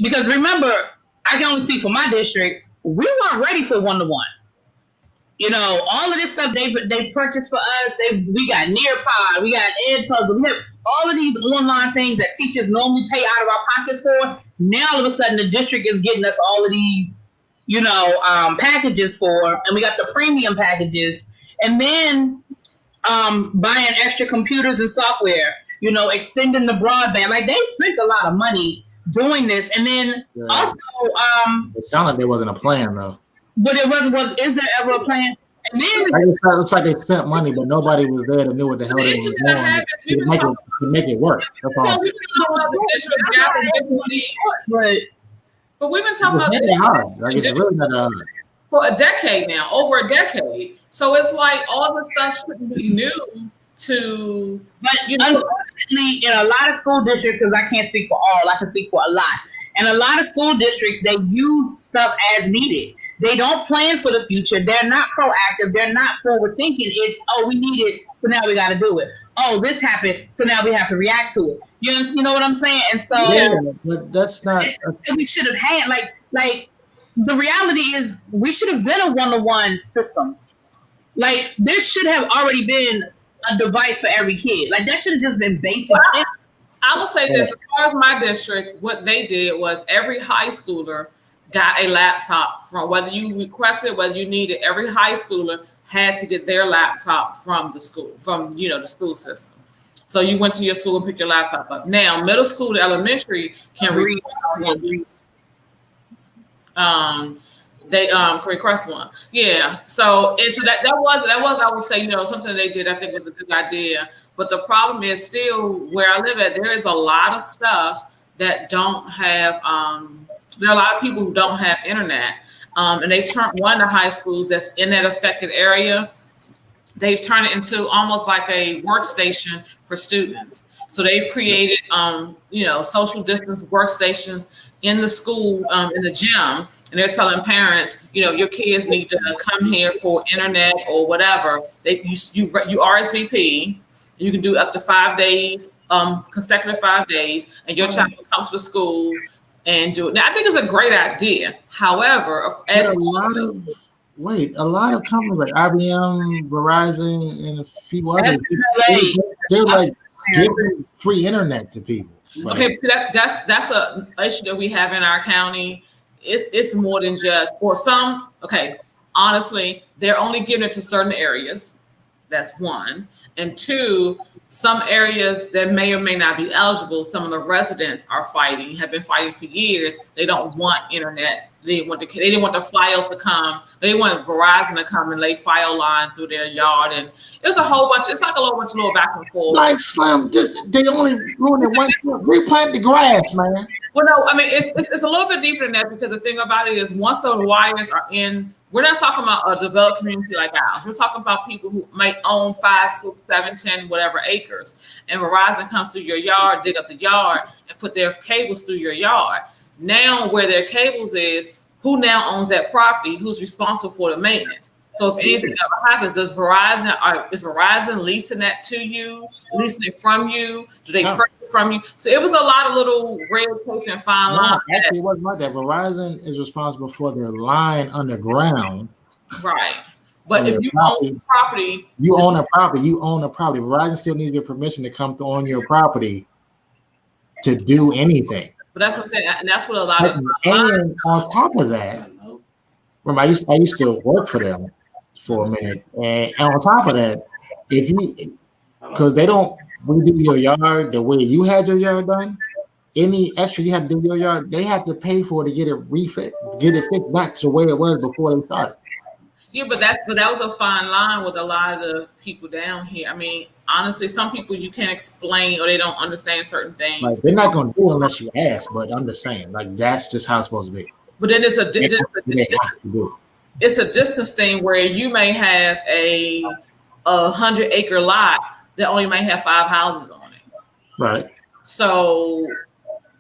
Speaker 3: because remember, I can only speak for my district. We weren't ready for one-to-one. You know, all of this stuff they purchased for us. We got Nearpod, we got Edpuzzle, we have all of these online things that teachers normally pay out of our pockets for. Now all of a sudden the district is getting us all of these, packages for, and we got the premium packages, and then buying extra computers and software, extending the broadband. Like they spent a lot of money doing this, and then also
Speaker 2: it sounded like there wasn't a plan though.
Speaker 3: But it wasn't. Is there ever a plan? And then
Speaker 2: it's like they spent money, but nobody was there to know what the hell they were doing to make it work. That's all.
Speaker 1: But we've been talking about
Speaker 2: it's really not hard.
Speaker 1: For a decade now, over a decade. So it's like all the stuff shouldn't be new to.
Speaker 3: But unfortunately, in a lot of school districts, because I can't speak for all, I can speak for a lot. And a lot of school districts, they use stuff as needed. They don't plan for the future. They're not proactive. They're not forward thinking. It's, we need it, so now we got to do it. Oh, this happened, so now we have to react to it. You know what I'm saying? And so
Speaker 2: but that's not.
Speaker 3: We should have had like the reality is we should have been a one-to-one system. Like there should have already been a device for every kid. Like that should have just been basic.
Speaker 1: Well, I will say this: as far as my district, what they did was every high schooler got a laptop from whether you requested, whether you needed. Every high schooler had to get their laptop from the school, from the school system. So you went to your school and picked your laptop up. Now, middle school to elementary can request one. They can request one. Yeah. So that was I would say something they did I think was a good idea. But the problem is still where I live at. There is a lot of stuff that don't have. There are a lot of people who don't have internet, and they turned one of the high schools that's in that affected area. They've turned it into almost like a workstation for students. So they've created, social distance workstations in the school, in the gym, and they're telling parents, your kids need to come here for internet or whatever. You RSVP. You can do up to 5 days, consecutive 5 days, and your child comes to school and do it. Now, I think it's a great idea. However, as
Speaker 2: a lot of wait, a lot of companies like IBM, Verizon, and a few others, they're like giving free internet to people. Like,
Speaker 1: okay, that's a issue that we have in our county. It's more than just, or some. Okay, honestly, they're only giving it to certain areas. That's one, and two. Some areas that may or may not be eligible, some of the residents have been fighting for years. They don't want internet. They didn't want the Fios to come. They want Verizon to come and lay Fio line through their yard. And there's a whole bunch. It's like a bunch of little back and forth.
Speaker 2: Like Slim, they only ruin it once. Replant the grass, man.
Speaker 1: Well, no, I mean it's a little bit deeper than that, because the thing about it is once the wires are in, we're not talking about a developed community like ours. We're talking about people who might own 5, 6, 7, 10, whatever acres. And Verizon comes through your yard, dig up the yard, and put their cables through your yard. Now, where their cables is, who now owns that property? Who's responsible for the maintenance? So if anything ever happens, is Verizon leasing that to you, leasing it from you? Do they purchase it from you? So it was a lot of little red tape and fine line.
Speaker 2: Actually, it wasn't like that. Verizon is responsible for their line underground.
Speaker 1: Right. But if you own property,
Speaker 2: you own a property. Verizon still needs your permission to come on your property to do anything.
Speaker 1: But that's what I'm saying, and that's what a lot of.
Speaker 2: And on top of that, remember, I used to work for them for a minute, and on top of that, because they don't redo your yard the way you had your yard done, any extra you had to do your yard, they had to pay for it to get it fixed back to the way it was before they started.
Speaker 1: Yeah, but that was a fine line with a lot of the people down here. I mean, honestly, some people you can't explain or they don't understand certain things.
Speaker 2: Like, they're not going to do it unless you ask, but I'm just saying, like, that's just how it's supposed to be.
Speaker 1: But then it's a distance thing where you may have a 100-acre lot that only may have 5 houses on it.
Speaker 2: Right.
Speaker 1: So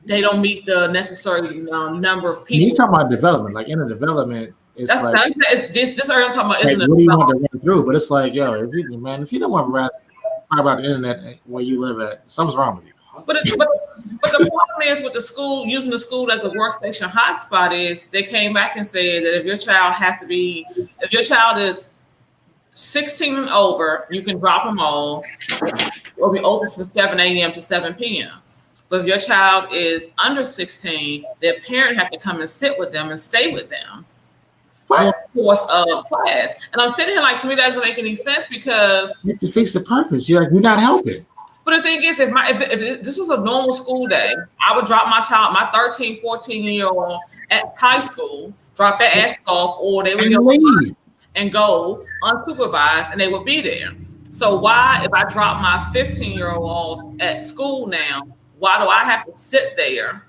Speaker 1: they don't meet the necessary number of people.
Speaker 2: You're talking about development, like in a development. This area I'm talking about.
Speaker 1: Isn't
Speaker 2: what do you want to run through? But it's like, yo, if you don't want to talk about the internet where you live at, something's wrong with you.
Speaker 1: But the problem is with the school, using the school as a workstation hotspot, is they came back and said that if your child is 16 and over, you can drop them off, or be open from 7 a.m. to 7 p.m. But if your child is under 16, their parent have to come and sit with them and stay with them. What? Course of class. And I'm sitting here like, to me, that doesn't make any sense, because
Speaker 2: it defeats the purpose. You're not helping.
Speaker 1: But the thing is, if this was a normal school day, I would drop my child, my 13, 14-year-old at high school, drop their ass off, or they would go unsupervised, and they would be there. So why, if I drop my 15-year-old off at school now, why do I have to sit there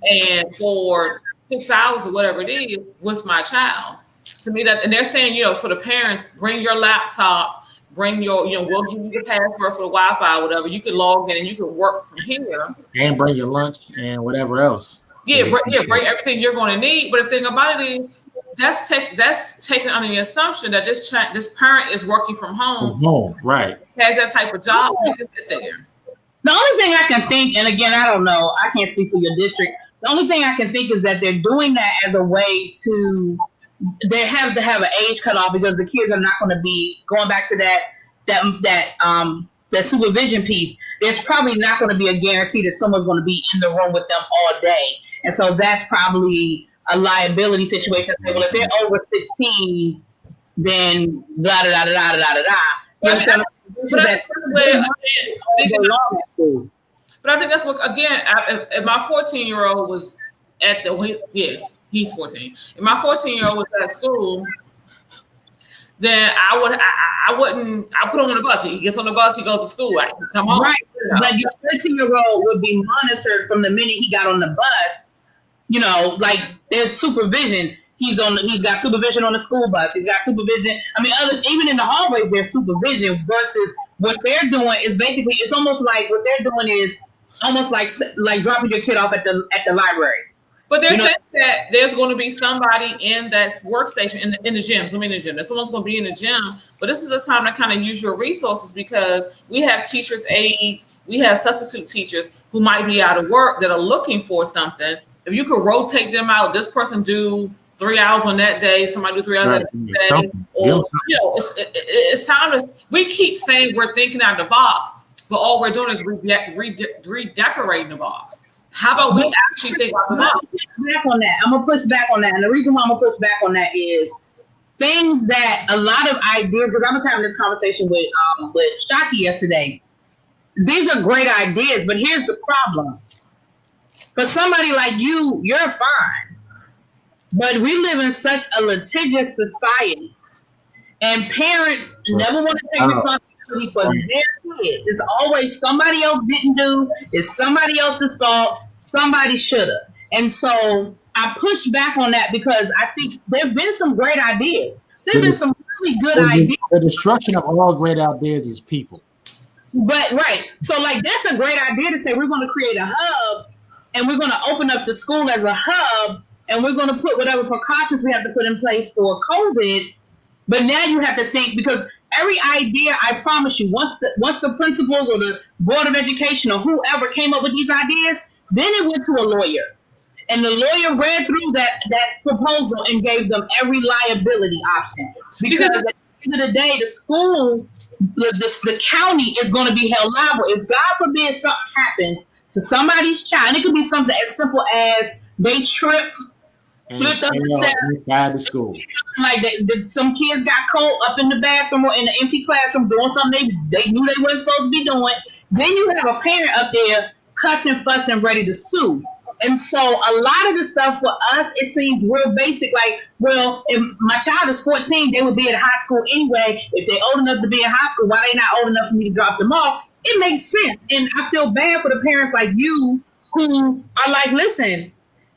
Speaker 1: and for 6 hours or whatever it is with my child? To me, that, and they're saying, for the parents, bring your laptop, bring your, we'll give you the password for the Wi-Fi, whatever. You can log in and you can work from here.
Speaker 2: And bring your lunch and whatever else.
Speaker 1: Bring everything you're going to need. But the thing about it is, that's taken under the assumption that this parent is working from home.
Speaker 2: Right.
Speaker 1: Has that type of job. There.
Speaker 3: The only thing I can think, and again, I don't know, I can't speak for your district. The only thing I can think is that they're doing that as a way to, they have to have an age cutoff, because the kids are not going to be going back to that supervision piece. There's probably not going to be a guarantee that someone's going to be in the room with them all day. And so that's probably a liability situation. Well, if they're over 16, then blah, da, da, da, da, da, da.
Speaker 1: But I think that's what, again, if my 14-year-old was he's 14. If my 14-year-old was at school, then I put him on the bus. He gets on the bus, he goes to school. I can come home.
Speaker 3: Right. But your 13-year-old would be monitored from the minute he got on the bus. Like there's supervision. He's got supervision on the school bus. He's got supervision. I mean, even in the hallways, there's supervision, versus what they're doing is basically, it's almost like what they're doing is almost like dropping your kid off at the library.
Speaker 1: But they're saying that there's going to be somebody in that workstation in the gym. That someone's going to be in the gym. But this is the time to kind of use your resources, because we have teachers' aides, we have substitute teachers who might be out of work that are looking for something. If you could rotate them out, this person do 3 hours on that day. Somebody do 3 hours
Speaker 2: Right.
Speaker 1: that day. Or, it's time to. We keep saying we're thinking out of the box, but all we're doing is redecorating the box. How about we actually think out the box?
Speaker 3: I'm gonna push back on that, and the reason why I'm gonna push back on that is things that a lot of ideas. Because I was having this conversation with Shaki yesterday. These are great ideas, but here's the problem. For somebody like you, you're fine. But we live in such a litigious society, and parents never want to take responsibility for their kids. It's always somebody else didn't do. It's somebody else's fault. Somebody should have. And so I push back on that because I think there've been some great ideas. There've been some really good ideas.
Speaker 2: The destruction of all great ideas is people.
Speaker 3: But right. So like that's a great idea to say we're going to create a hub and we're going to open up the school as a hub and we're going to put whatever precautions we have to put in place for COVID. But now you have to think, because every idea, I promise you, once the principals or the Board of Education or whoever came up with these ideas, then it went to a lawyer. And the lawyer read through that proposal and gave them every liability option. Because at the end of the day, the school, the county is going to be held liable. If God forbid something happens to somebody's child, and it could be something as simple as they tripped, flipped up the steps
Speaker 2: inside the school.
Speaker 3: Like some kids got cold up in the bathroom or in the empty classroom doing something they knew they weren't supposed to be doing. Then you have a parent up there cussing, fussing, ready to sue. And so a lot of the stuff for us, it seems real basic. Like, well, if my child is 14, they would be at high school anyway. If they're old enough to be in high school, why they not old enough for me to drop them off? It makes sense. And I feel bad for the parents like you who are like, listen,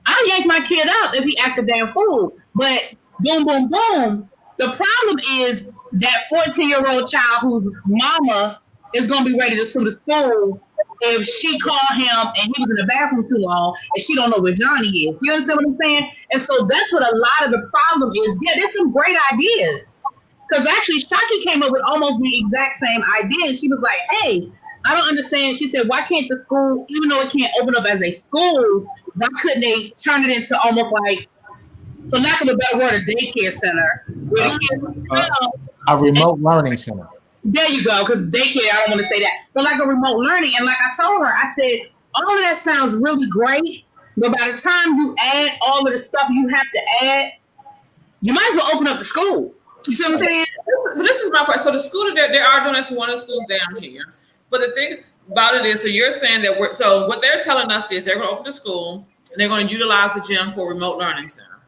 Speaker 3: I'll yank my kid up if he act a damn fool. But boom, boom, boom. The problem is that 14-year-old child whose mama is going to be ready to sue the school if she called him and he was in the bathroom too long and she don't know where Johnny is. You understand what I'm saying? And so that's what a lot of the problem is. Yeah, there's some great ideas. Because actually, Shaki came up with almost the exact same idea. And she was like, hey, I don't understand. She said, why can't the school, even though it can't open up as a school, why couldn't they turn it into almost like, for lack of a better word, a daycare center? Where the kids
Speaker 2: a remote learning center.
Speaker 3: There you go, because daycare, I don't want to say that. But like a remote learning. And like I told her, I said, all of that sounds really great. But by the time you add all of the stuff you have to add, you might as well open up the school. You see what I'm saying?
Speaker 1: But this is my part. So the school, they are doing it to one of the schools down here. But the thing about it is, so you're saying that what they're telling us is they're going to open the school and they're going to utilize the gym for a remote learning center.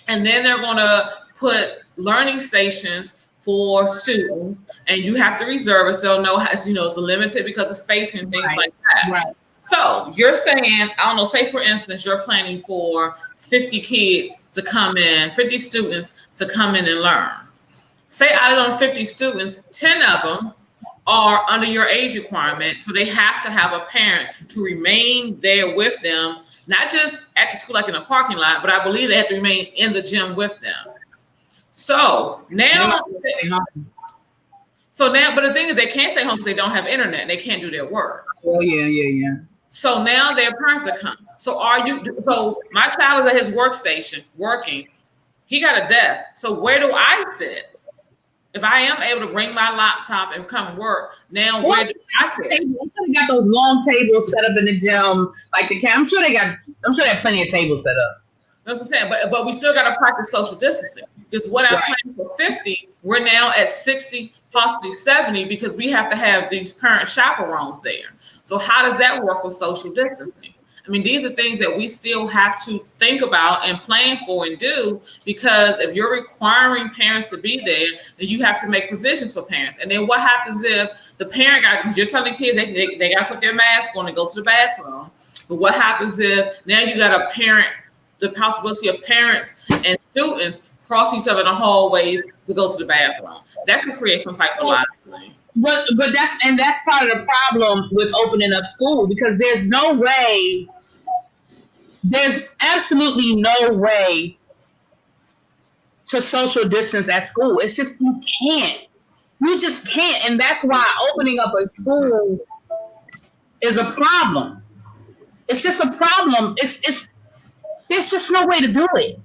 Speaker 1: And then they're going to put learning stations for students, and you have to reserve it. So no, it's limited because of space and things like that. Right. So you're saying, I don't know, say for instance, you're planning for 50 kids to come in, 50 students to come in and learn. Say out of those 50 students, 10 of them are under your age requirement. So they have to have a parent to remain there with them, not just at the school, like in a parking lot, but I believe they have to remain in the gym with them. So now, but the thing is, they can't stay home because they don't have internet and they can't do their work.
Speaker 3: Oh, yeah.
Speaker 1: So now their parents are coming. So my child is at his workstation working. He got a desk. So where do I sit? If I am able to bring my laptop and come work, now where do I sit?
Speaker 3: I'm sure they got those long tables set up in the gym. I'm sure they have plenty of tables set up.
Speaker 1: That's what I'm saying. But we still got to practice social distancing. Because what I planned for 50, we're now at 60, possibly 70, because we have to have these parent chaperones there. So how does that work with social distancing? I mean, these are things that we still have to think about and plan for and do, because if you're requiring parents to be there, then you have to make provisions for parents. And then what happens if the parent because you're telling kids they got to put their mask on and go to the bathroom. But what happens if now you got the possibility of parents and students cross each other in the hallways to go to the bathroom? That could create some type of line.
Speaker 3: But that's part of the problem with opening up school, because there's absolutely no way to social distance at school. It's just you just can't, and that's why opening up a school is a problem. It's just a problem. There's just no way to do it.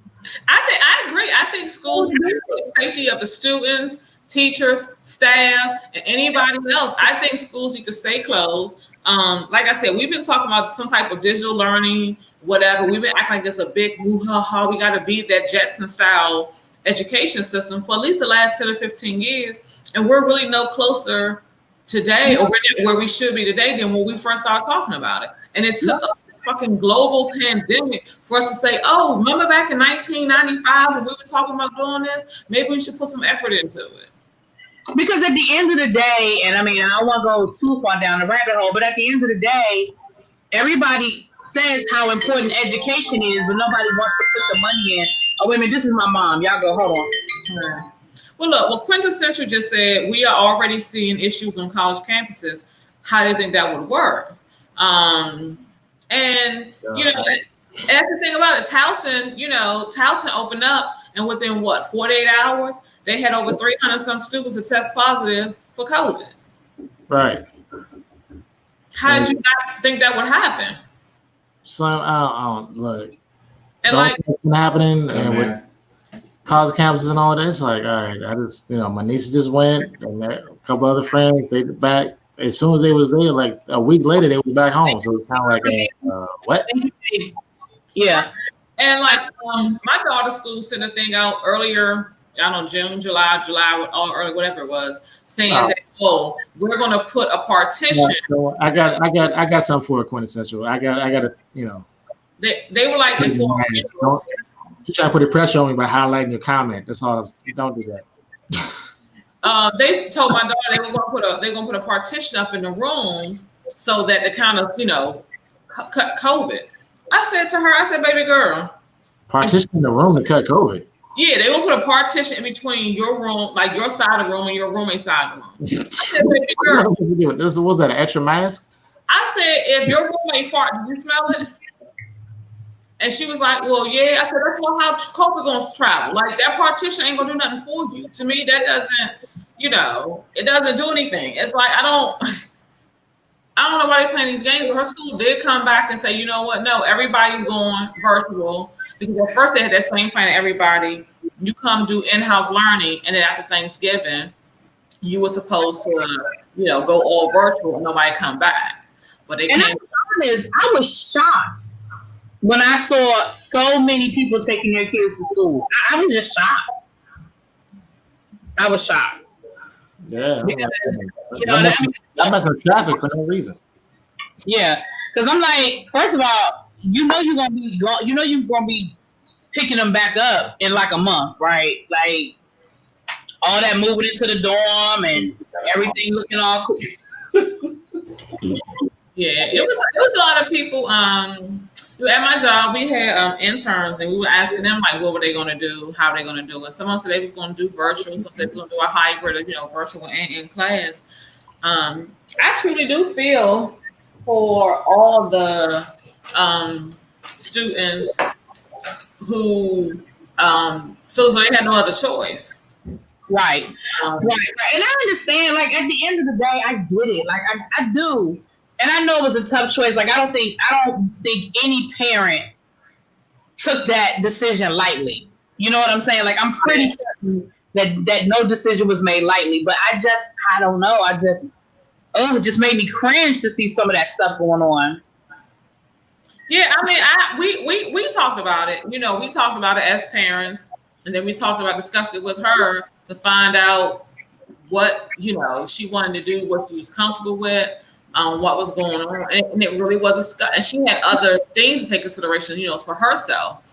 Speaker 1: I agree. I think schools for the safety of the students, teachers, staff, and anybody else. I think schools need to stay closed. Like I said, we've been talking about some type of digital learning, whatever. We've been acting like it's a big woo-ha-ha. We got to be that Jetson style education system for at least the last 10 or 15 years. And we're really no closer today or where we should be today than when we first started talking about it. And it took a fucking global pandemic for us to say, oh, remember back in 1995 when we were talking about doing this? Maybe we should put some effort into it.
Speaker 3: Because at the end of the day, and I mean, I don't want to go too far down the rabbit hole, but at the end of the day, everybody says how important education is, but nobody wants to put the money in. Oh, wait a minute, this is my mom. Y'all go, hold on.
Speaker 1: Well, look, what Quintessential just said, we are already seeing issues on college campuses. How do you think that would work? And, you know, that's the thing about it. Towson opened up, and within 48 hours, they had over 300 some students to test positive for COVID.
Speaker 2: Right.
Speaker 1: How did you not think that would happen?
Speaker 2: So I don't look.
Speaker 1: And like
Speaker 2: happening and with college campuses and all that, it's like, all right, I just, my niece just went, and a couple other friends, they back. As soon as they was there, like a week later, they was back home. So it's kind of like, what?
Speaker 3: Yeah.
Speaker 1: And like my daughter's school sent a thing out earlier, I don't know, June, July, or whatever it was, saying that we're going to put a partition.
Speaker 2: So I got something for a Quintessential. I got to,
Speaker 1: They were like,
Speaker 2: you trying to put the pressure on me by highlighting your comment. That's all. Don't do that.
Speaker 1: They told my daughter they were going to put a partition up in the rooms so that they kind of, cut COVID. I said to her, baby girl,
Speaker 2: partition in the room to cut COVID.
Speaker 1: Yeah, they will put a partition in between your room, like your side of the room and your roommate's side of the room. I said, baby girl,
Speaker 2: was that an extra mask?
Speaker 1: I said, if your roommate fart, did you smell it? And she was like, well, yeah. I said, that's not how COVID going to travel. Like, that partition ain't going to do nothing for you. To me, that doesn't, it doesn't do anything. It's like, I don't know why they're playing these games, but her school did come back and say, you know what? No, everybody's going virtual. Because at first they had that same plan, everybody, you come do in-house learning, and then after Thanksgiving, you were supposed to, go all virtual and nobody come back. But they can't.
Speaker 3: I was shocked when I saw so many people taking their kids to school. I was just shocked. I was shocked.
Speaker 2: Yeah. That mess with traffic for no reason.
Speaker 3: Yeah. Because I'm like, first of all, you're gonna be picking them back up in like a month, right? Like all that moving into the dorm and everything looking all cool.
Speaker 1: Yeah, it was a lot of people. At my job, we had interns, and we were asking them like, what were they going to do? How were they going to do it? Someone said they was going to do virtual. Some said they was going to do a hybrid of virtual and in class. I truly do feel for all the students who feel as though they had no other choice.
Speaker 3: Right. Right. And I understand, like, at the end of the day, I get it. Like, I do. And I know it was a tough choice. Like, I don't think any parent took that decision lightly. You know what I'm saying? Like, I'm pretty certain that no decision was made lightly. But I don't know. It just made me cringe to see some of that stuff going on.
Speaker 1: Yeah, I mean, we talked about it. We talked about it as parents, and then we talked about discussing it with her to find out what she wanted to do, what she was comfortable with, what was going on, and it really was and she had other things to take consideration, for herself.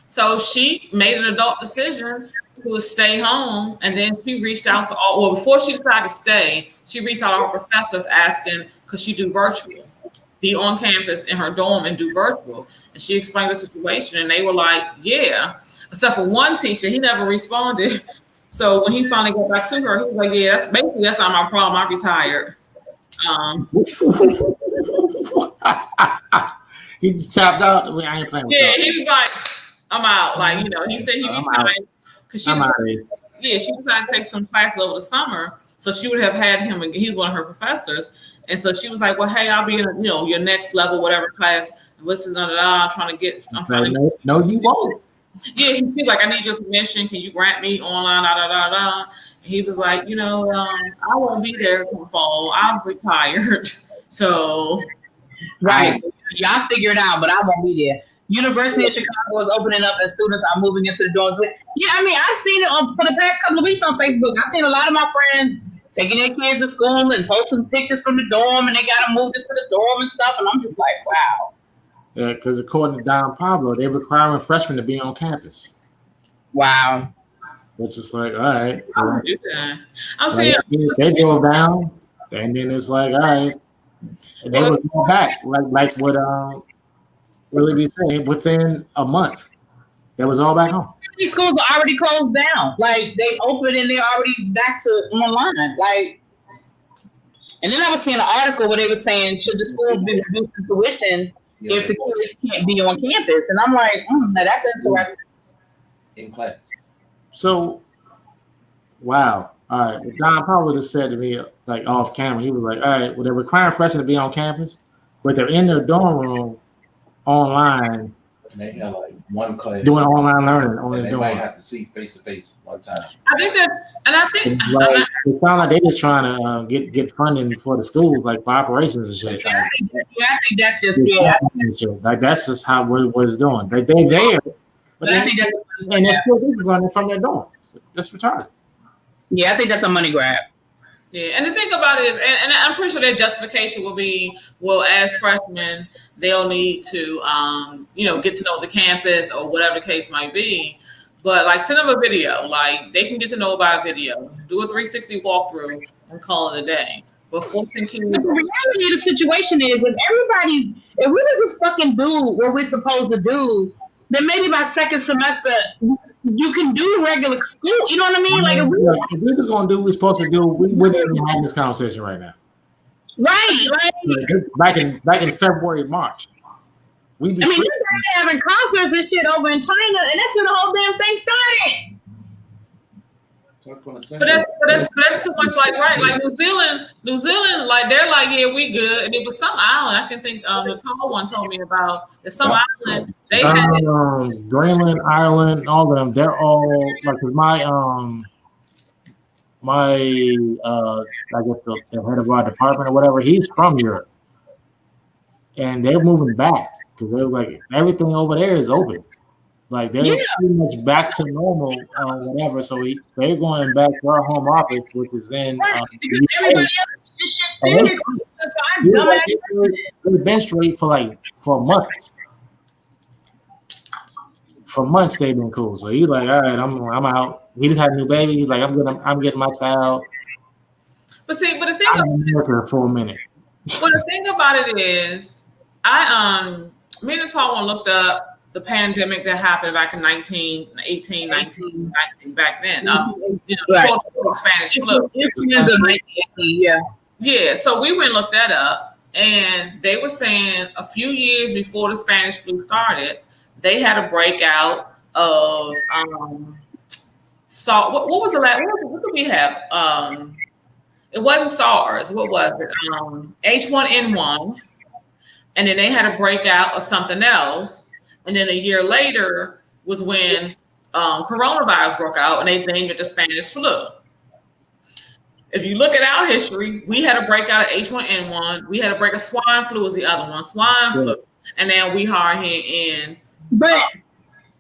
Speaker 1: So she made an adult decision to stay home, and then she reached out to before she decided to stay, she reached out to her professors asking, could she do virtual? Be on campus in her dorm and do virtual. And she explained the situation, and they were like, yeah. Except for one teacher, he never responded. So when he finally got back to her, he was like, yeah, that's not my problem. I retired.
Speaker 2: He just tapped out. I ain't playing with
Speaker 1: he was like, I'm out. Like, he said he retired. Because yeah, she decided to take some classes over the summer. So she would have had him, and he's one of her professors. And so she was like, well, hey, I'll be in, your next level, whatever class. This is I'm trying to.
Speaker 2: No, you won't.
Speaker 1: Yeah, he's like, I need your permission. Can you grant me online? Da da da da. And he was like, I won't be there come fall. I'm retired. So,
Speaker 3: right. So y'all figure it out, but I won't be there. University of Chicago is opening up, and students are moving into the dorms. Yeah, I mean, I've seen it for the past couple of weeks on Facebook. I've seen a lot of my friends taking their kids to school and posting pictures from the dorm, and they got them moved into the dorm and stuff. And I'm just like, wow.
Speaker 2: Yeah, because according to Don Pablo, they're requiring freshmen to be on campus.
Speaker 3: Wow.
Speaker 2: It's just like, all right.
Speaker 1: I would do that. I'm saying
Speaker 2: they drove down, and then it's like, all right. And they were going back, like what Willie be saying, within a month. They was all back home.
Speaker 3: These schools are already closed down. Like, they open and they're already back to online. Like, and then I was seeing an article where they were saying, should the schools be reducing tuition if the kids can't be on campus? And I'm like, now that's interesting.
Speaker 4: In class.
Speaker 2: So, wow. All right. Don Powell just said to me, like off camera, he was like, all right, well, they're requiring freshmen to be on campus, but they're in their dorm room online.
Speaker 4: And they have like one class
Speaker 2: doing online learning on
Speaker 4: and
Speaker 2: the
Speaker 4: they
Speaker 2: dorm.
Speaker 4: might have to see face to face one time.
Speaker 1: I think that, and I think
Speaker 2: like, it sounds like they just trying to get funding for the schools, like for operations and shit.
Speaker 3: Yeah, I think that's just
Speaker 2: like that's just how what it's doing. They're there, but
Speaker 3: I think that's
Speaker 2: and they're still learning from their dorm. That's retarded.
Speaker 3: Yeah, I think that's a money grab.
Speaker 1: Yeah, and the thing about it is, and I'm pretty sure their justification will be, well, as freshmen, they'll need to, get to know the campus or whatever the case might be. But like, send them a video. Like, they can get to know by video. Do a 360 walkthrough and call it a day. But forcing kids.
Speaker 3: The reality of the situation is, if we would just fucking do what we're supposed to do, then maybe by second semester you can do regular school. You know what I mean? Like if
Speaker 2: we was gonna do what we're supposed to do, we wouldn't even have this conversation right now.
Speaker 3: Right.
Speaker 2: Back in February, March.
Speaker 3: You started having concerts and shit over in China, and that's when the whole damn thing started.
Speaker 1: But that's too much. Like New Zealand, like they're like, yeah, we good. And it was some island. I can think the tall one told me about. There's some island they had
Speaker 2: Greenland, Ireland, all of them. They're all like my I guess the head of our department or whatever. He's from Europe, and they're moving back because they're like everything over there is open. Like they're pretty much back to normal, whatever. So they're going back to our home office, which is in. They've been straight for months. For months they've been cool. So he's like, all right, I'm out. He just had a new baby. He's like, I'm getting my child.
Speaker 1: But the thing
Speaker 2: I'm in America for a minute.
Speaker 1: Well, the thing about it is, me and Tall one looked up the pandemic that happened back in 1918, back then. Spanish flu. Yeah, so we went and looked that up, and they were saying a few years before the Spanish flu started, they had a breakout of what was the last? What did we have? It wasn't SARS. What was it? H1N1, and then they had a breakout of something else. And then a year later was when coronavirus broke out, and they named it the Spanish flu. If you look at our history, we had a breakout of H1N1. We had a break of swine flu was the other one, flu. And then we hard hit in.
Speaker 3: But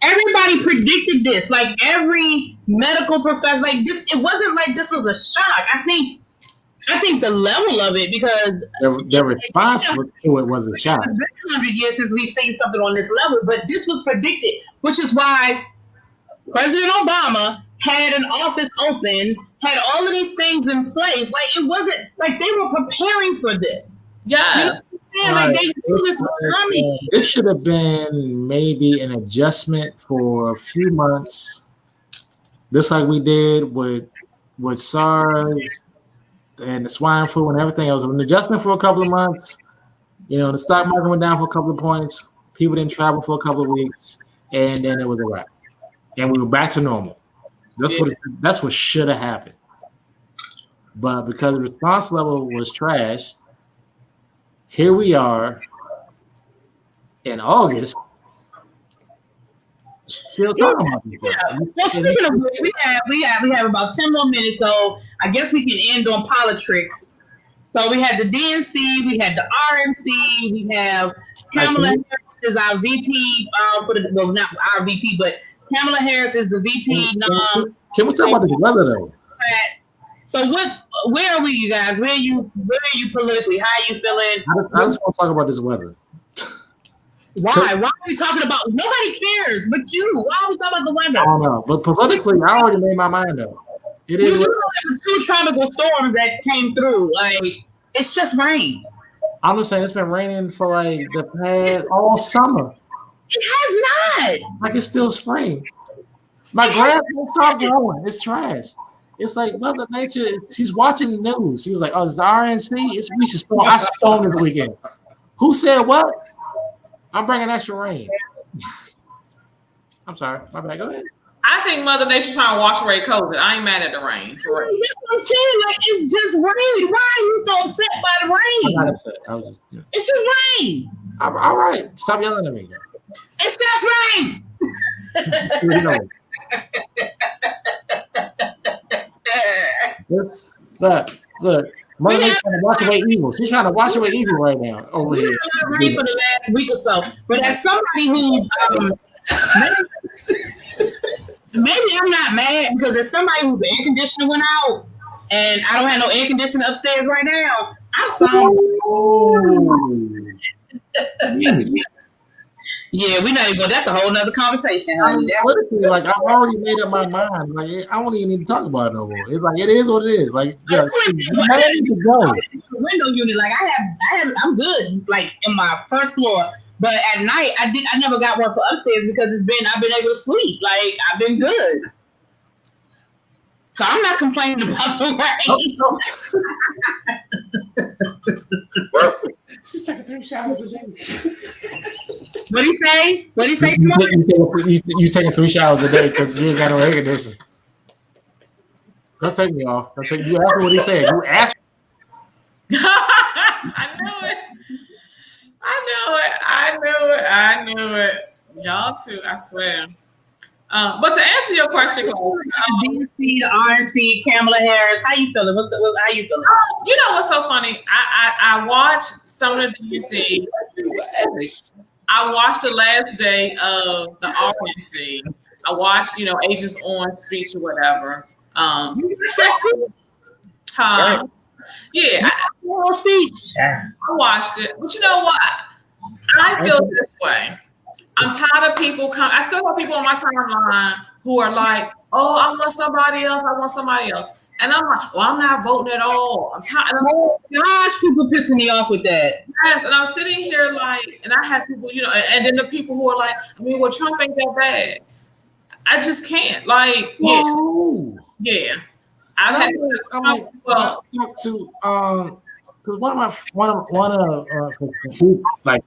Speaker 3: everybody predicted this. Like every medical professor, like this, it wasn't like this was a shock. I think the level of it, because
Speaker 2: their response to it was a shock.
Speaker 3: It's been 100 years since we've seen something on this level, but this was predicted, which is why President Obama had an office open, had all of these things in place. Like it wasn't like they were preparing for this.
Speaker 1: Yeah.
Speaker 3: Like they knew this was coming.
Speaker 2: This should have been maybe an adjustment for a few months, just like we did with SARS and the swine flu and everything else. An adjustment for a couple of months. The stock market went down for a couple of points. People didn't travel for a couple of weeks, and then it was a wrap. And we were back to normal. That's what should have happened. But because the response level was trash, here we are in August, still talking about this.
Speaker 3: Well, speaking of which, we have about 10 more minutes, so I guess we can end on politics. So we had the DNC, we had the RNC, we have Kamala Harris is our VP not our VP, but Kamala Harris is the VP.
Speaker 2: Can we talk about this weather though?
Speaker 3: So where are we, you guys? Where are you politically? How are you feeling?
Speaker 2: I just want to talk about this weather.
Speaker 3: Why? Why are we talking about? Nobody cares but you. Why are we talking about the weather?
Speaker 2: I don't know, but politically, I already made my mind up. It is.
Speaker 3: You know, two tropical storms that came through. Like, it's just rain.
Speaker 2: I'm just saying, it's been raining for like the past all summer.
Speaker 3: It has not.
Speaker 2: Like it's still spring. My grass won't stop growing. It's trash. It's like Mother Nature. She's watching the news. She was like, "Oh, it's the RNC. We should storm. I should storm this weekend." Who said what? I'm bringing extra rain. I'm sorry. My bad. Go ahead.
Speaker 1: I think Mother Nature's trying to wash away COVID. I ain't mad at the rain.
Speaker 3: That's what I'm saying. Like, it's just rain. Why are you so upset by the rain?
Speaker 2: I'm not upset. I was just. Yeah.
Speaker 3: It's just rain.
Speaker 2: All right. Stop yelling at me.
Speaker 3: It's just rain.
Speaker 2: Look. Mother Nature's trying to wash away evil. She's trying to wash away evil right now over here.
Speaker 3: Rain for the last week or so. But as somebody who's maybe I'm not mad because as somebody whose air conditioner went out and I don't have no air conditioner upstairs right now, I'm fine. Yeah, we're not even. That's a whole nother conversation, honey.
Speaker 2: Like I've already made up my mind. Like I don't even need to talk about it no more. It's like it is what it is. Like just to go.
Speaker 3: Window unit, like I'm good. Like in my first floor, but at night I never got one for upstairs because I've been able to sleep. Like I've been good. So I'm not complaining about the rain.
Speaker 2: She's taking 3 showers a day.
Speaker 3: What'd he say?
Speaker 2: You taking 3 showers a day because you ain't got no air conditioning. Don't take me off. You asked me what he said. You asked me.
Speaker 1: I knew it. Y'all too, I swear. But to answer your question,
Speaker 3: the DNC, the RNC, Kamala Harris, how you feeling? How you feeling?
Speaker 1: You know what's so funny? I watched some of the DNC. I watched the last day of the RNC. I watched, Agents On speech or whatever. Yeah,
Speaker 3: speech.
Speaker 1: I watched it. But you know what? I feel this way. I'm tired of people I still have people on my timeline who are like, "Oh, I want somebody else. And I'm like, "Well, I'm not voting at all." I'm tired.
Speaker 3: Oh gosh, people pissing me off with that.
Speaker 1: Yes, and I'm sitting here like, and I have people, and then the people who are like, well, Trump ain't that bad. I just can't. Like, yeah. I've had
Speaker 2: talk to because one of like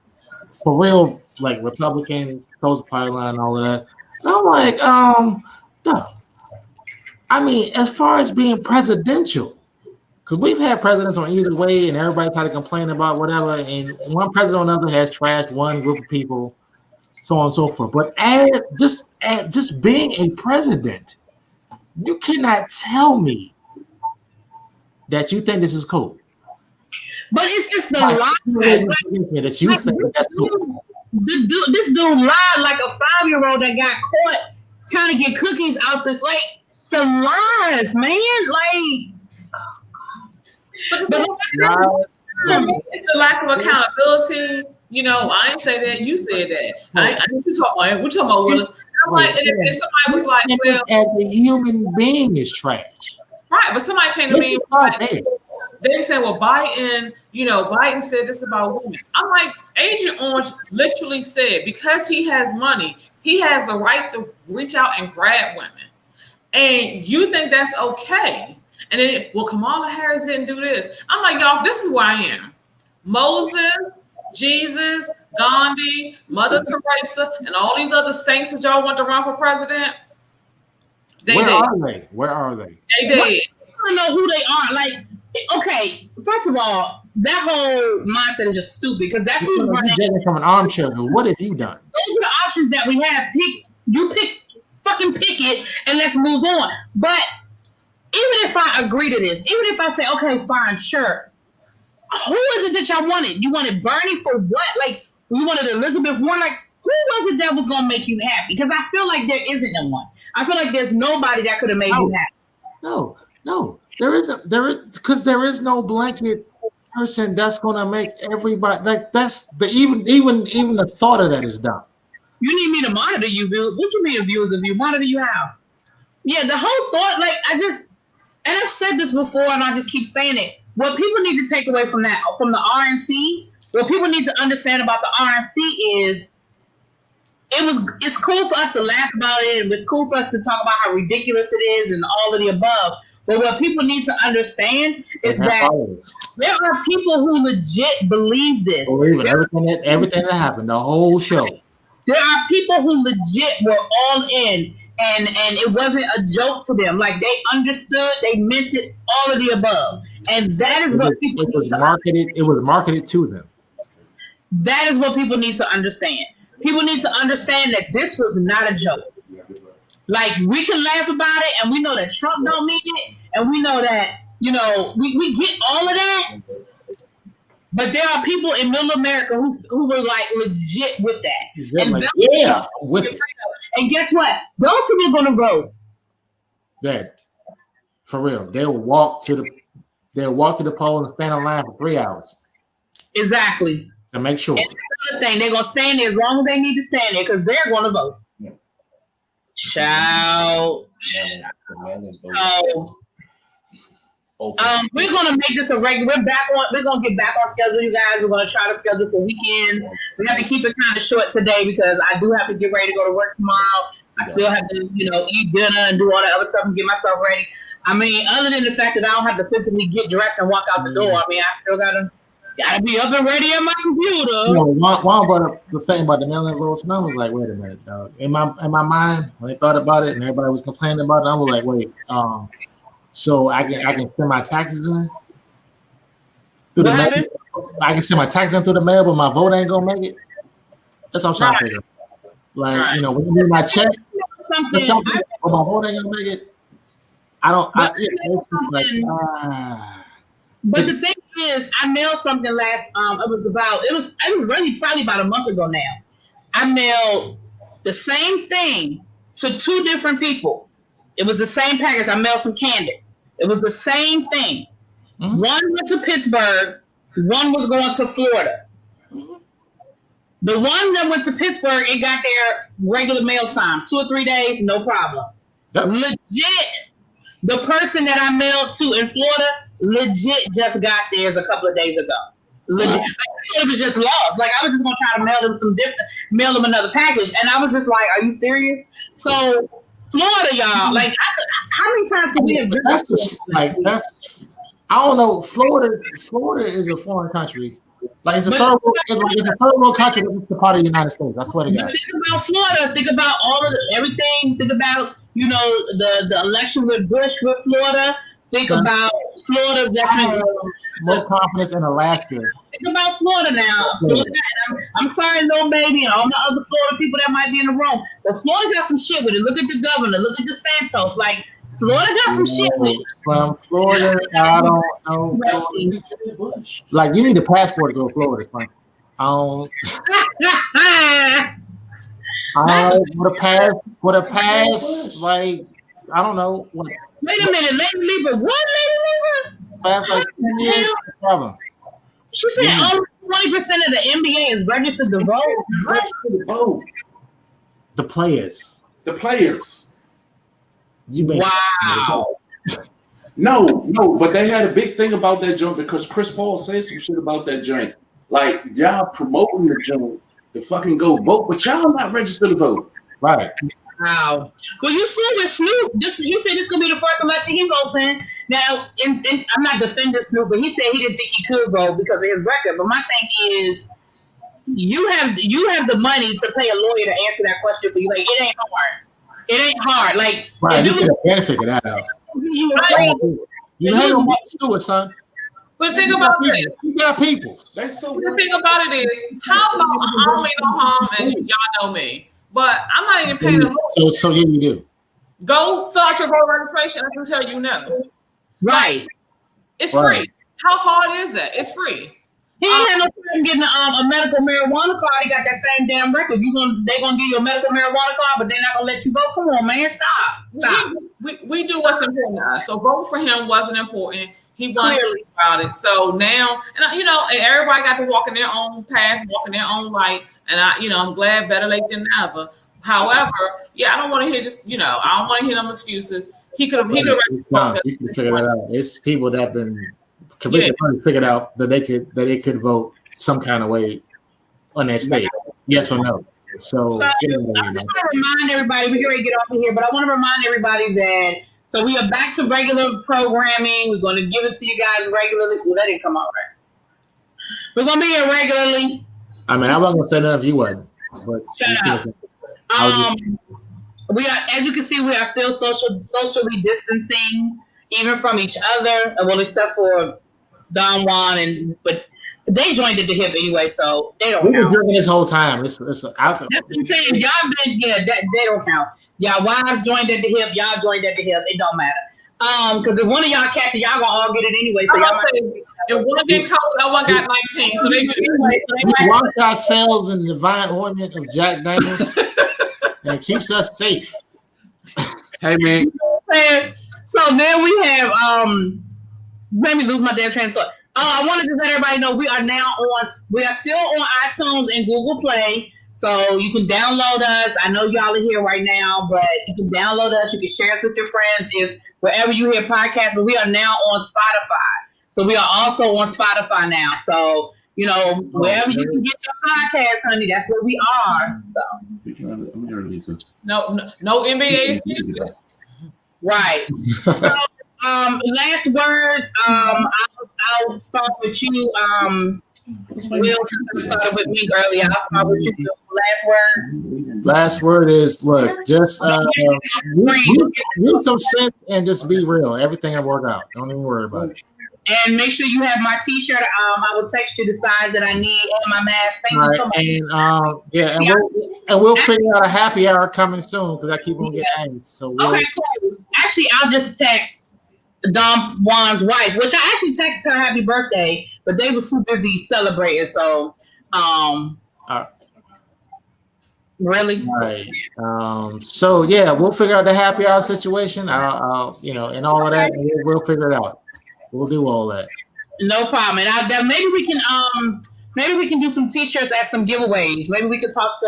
Speaker 2: for real, like Republican, close the pipeline and all of that. And I'm like, no. I mean, as far as being presidential, because we've had presidents on either way, and everybody try to complain about whatever, and one president or another has trashed one group of people, so on and so forth. But just being a president, you cannot tell me that you think this is cool.
Speaker 3: But it's just the lie
Speaker 2: that you think that's cool.
Speaker 3: This dude lied like a 5-year-old that got caught trying to get cookies out the lies, man.
Speaker 1: It's the lack of accountability. I ain't say that. You said that. I we're talking about Willis. I'm like, and if somebody was like, well,
Speaker 2: as a human being is trash.
Speaker 1: Right, but somebody came to me and they were saying, well, Biden said this about women. I'm like, Agent Orange literally said, because he has money, he has the right to reach out and grab women. And you think that's okay. And then, well, Kamala Harris didn't do this. I'm like, y'all, this is where I am. Moses, Jesus, Gandhi, Mother Teresa, and all these other saints that y'all want to run for president.
Speaker 2: Where are they? Where are they?
Speaker 1: They did.
Speaker 3: I don't know who they are. Like, okay, first of all, that whole mindset is just stupid because that's who's running.
Speaker 2: From an armchair, what have you done?
Speaker 3: Those are the options that we have. Fucking pick it, and let's move on. But even if I agree to this, even if I say, okay, fine, sure. Who is it that y'all wanted? You wanted Bernie for what? Like, you wanted Elizabeth Warren? Like, who was it that was going to make you happy? Because I feel like there isn't no one. I feel like there's nobody that could have made you happy.
Speaker 2: No. There isn't. There is, because there is no blanket person that's going to make everybody, like, that's the, even the thought of that is dumb.
Speaker 3: You need me to monitor you, Bill. What you mean viewers of you? Monitor you how? Yeah, the whole thought, like, and I've said this before and I just keep saying it. What people need to take away from that, from the RNC, what people need to understand about the RNC is it's cool for us to laugh about it. It's cool for us to talk about how ridiculous it is and all of the above. But what people need to understand is that there are people who legit believe this.
Speaker 2: Believe it. Everything that happened, the whole show.
Speaker 3: There are people who legit were all in, and it wasn't a joke to them. Like, they understood, they meant it, all of the above. And that is what people need to understand.
Speaker 2: It was marketed to them.
Speaker 3: That is what people need to understand. People need to understand that this was not a joke. Like, we can laugh about it, and we know that Trump don't mean it, and we know that, you know, we get all of that. But there are people in middle America who were like legit with that. And
Speaker 2: like, yeah, with it.
Speaker 3: And guess what? Those people are going to vote.
Speaker 2: Yeah, for real. They'll walk to the poll and stand in line for 3 hours.
Speaker 3: Exactly.
Speaker 2: To make sure.
Speaker 3: It's another thing. They're going to stand there as long as they need to stand there because they're going to vote.
Speaker 2: Yeah.
Speaker 3: Ciao. So, we're gonna make this a regular. We're gonna get back on schedule, you guys. We're gonna try to schedule for weekends. We have to keep it kind of short today because I do have to get ready to go to work tomorrow. I still have to, eat dinner and do all that other stuff and get myself ready. I mean, other than the fact that I don't have to physically get dressed and walk out the door, I mean, I still gotta be up and ready on my computer.
Speaker 2: Juan brought up the thing about the mail-in votes, and I was like, wait a minute, dog. In my mind, when they thought about it and everybody was complaining about it, I was like, wait, so I can send my taxes in through the mail. I can send my taxes in through the mail, but my vote ain't gonna make it. That's what I'm trying to figure out. Like, when you do my check, but my vote ain't gonna make it.
Speaker 3: But the thing is, I mailed something last. It was really probably about a month ago now. I mailed the same thing to 2 different people. It was the same package. I mailed some candies. It was the same thing. Mm-hmm. One went to Pittsburgh. One was going to Florida. Mm-hmm. The one that went to Pittsburgh, it got there regular mail time, 2 or 3 days, no problem. Yep. Legit, the person that I mailed to in Florida, legit just got theirs a couple of days ago. Legit, it was just lost. Like, I was just gonna try to mail them another package, and I was just like, "Are you serious?" So. Florida, y'all. Like, how many times can we have?
Speaker 2: That's just like that's. I don't know. Florida is a foreign country. Like, it's a third world country. That's the part of the United States. I swear to God.
Speaker 3: Think about Florida. Think about all of everything. Think about the election with Bush with Florida. Think about Florida.
Speaker 2: More confidence in Alaska.
Speaker 3: Think about Florida now. Florida, I'm sorry, little baby, and all my other Florida people that might be in the room. But Florida got some shit with it. Look at the governor. Look at DeSantis. Like, Florida got some shit with it.
Speaker 2: From Florida, I don't know. Like, you need a passport to go to Florida, son. With a pass, like, I don't know. What,
Speaker 3: wait a minute, Lady Lieber. What, Lady Lieber?
Speaker 2: Pass like 10 years, no problem.
Speaker 3: She said only 20% of the NBA is registered to vote.
Speaker 2: The players.
Speaker 3: Wow.
Speaker 4: No, but they had a big thing about that joint because Chris Paul said some shit about that joint. Like, y'all promoting the joint to fucking go vote, but y'all not registered to vote.
Speaker 2: Right.
Speaker 3: Wow. Well, you see with Snoop, you said this gonna be the first election he votes in. Now, and I'm not defending Snoop, but he said he didn't think he could vote because of his record. But my thing is, you have the money to pay a lawyer to answer that question for you. Like, it ain't hard. It ain't hard. Like
Speaker 2: Right,
Speaker 3: if
Speaker 2: you
Speaker 3: it was
Speaker 2: can figure that out.
Speaker 3: you afraid,
Speaker 2: You had no money to do it, son.
Speaker 1: But the thing about this,
Speaker 2: you got people.
Speaker 1: the thing about it is, how about I don't mean no harm, and y'all know me, but I'm not even paying the law.
Speaker 2: So yeah, you do.
Speaker 1: Go fill out your voter registration. I can tell you no.
Speaker 3: right.
Speaker 1: It's free. How hard is that? It's free.
Speaker 3: He ain't had no problem getting a medical marijuana card. He got that same damn record. They gonna give you a medical marijuana card, but they're not gonna let you vote. Come on, man, stop.
Speaker 1: We do what's important to us. So voting for him wasn't important. He wasn't about it. So now, and and everybody got to walk in their own path, walk in their own light. And I'm glad better late than never. However, I don't want to hear I don't want to hear them excuses. He could have. You
Speaker 2: can figure that out. It's people that have been completely figured out that they could vote some kind of way on that state, yes or no. So I just want
Speaker 3: to remind everybody, we're going to get off of here, but I want to remind everybody that we are back to regular programming. We're going to give it to you guys regularly. Well, that didn't come out right. We're going to be here regularly.
Speaker 2: I mean, I wasn't going to say nothing if you wasn't. But
Speaker 3: shut up. We are, as you can see, we are still socially distancing, even from each other. Well, except for Don Juan but they joined at the hip anyway, so they don't.
Speaker 2: We were drinking this whole time. It's alcohol.
Speaker 3: That's what I'm saying. Y'all been they don't count. Y'all wives joined at the hip. Y'all joined at the hip. It don't matter. Because if one of y'all catch it, y'all gonna all get it anyway. So y'all
Speaker 1: if one get cold, that one got 19. So they
Speaker 2: we wash ourselves in the divine ointment of Jack Daniels, and it keeps us safe.
Speaker 4: Hey man.
Speaker 3: So then we have let me lose my damn train of thought. I wanted to let everybody know we are still on iTunes and Google Play. So you can download us. I know y'all are here right now, but you can download us. You can share us with your friends if wherever you hear podcasts. But we are now on Spotify. So we are also on Spotify now. So, wherever you can get your podcast, honey, that's where we are. So
Speaker 1: no NBA excuses.
Speaker 3: Right. So, last words. I'll start with you. Will started with me earlier. I'll start with you. Last word.
Speaker 2: Last word is look, just use some sense and just be real. Everything will work out. Don't even worry about it.
Speaker 3: And make sure you have my T-shirt. I will text you the size that I need and my mask. Thank you so much.
Speaker 2: And we'll figure out a happy hour coming soon because I keep on getting angry. So
Speaker 3: okay, cool. Actually, I'll just text Don Juan's wife, which I actually texted her happy birthday, but they were too busy celebrating. So, really?
Speaker 2: Right. So yeah, we'll figure out the happy hour situation. I'll and all of that. And we'll figure it out. We'll do all that.
Speaker 3: No problem. And maybe we can do some T-shirts at some giveaways. Maybe we could talk to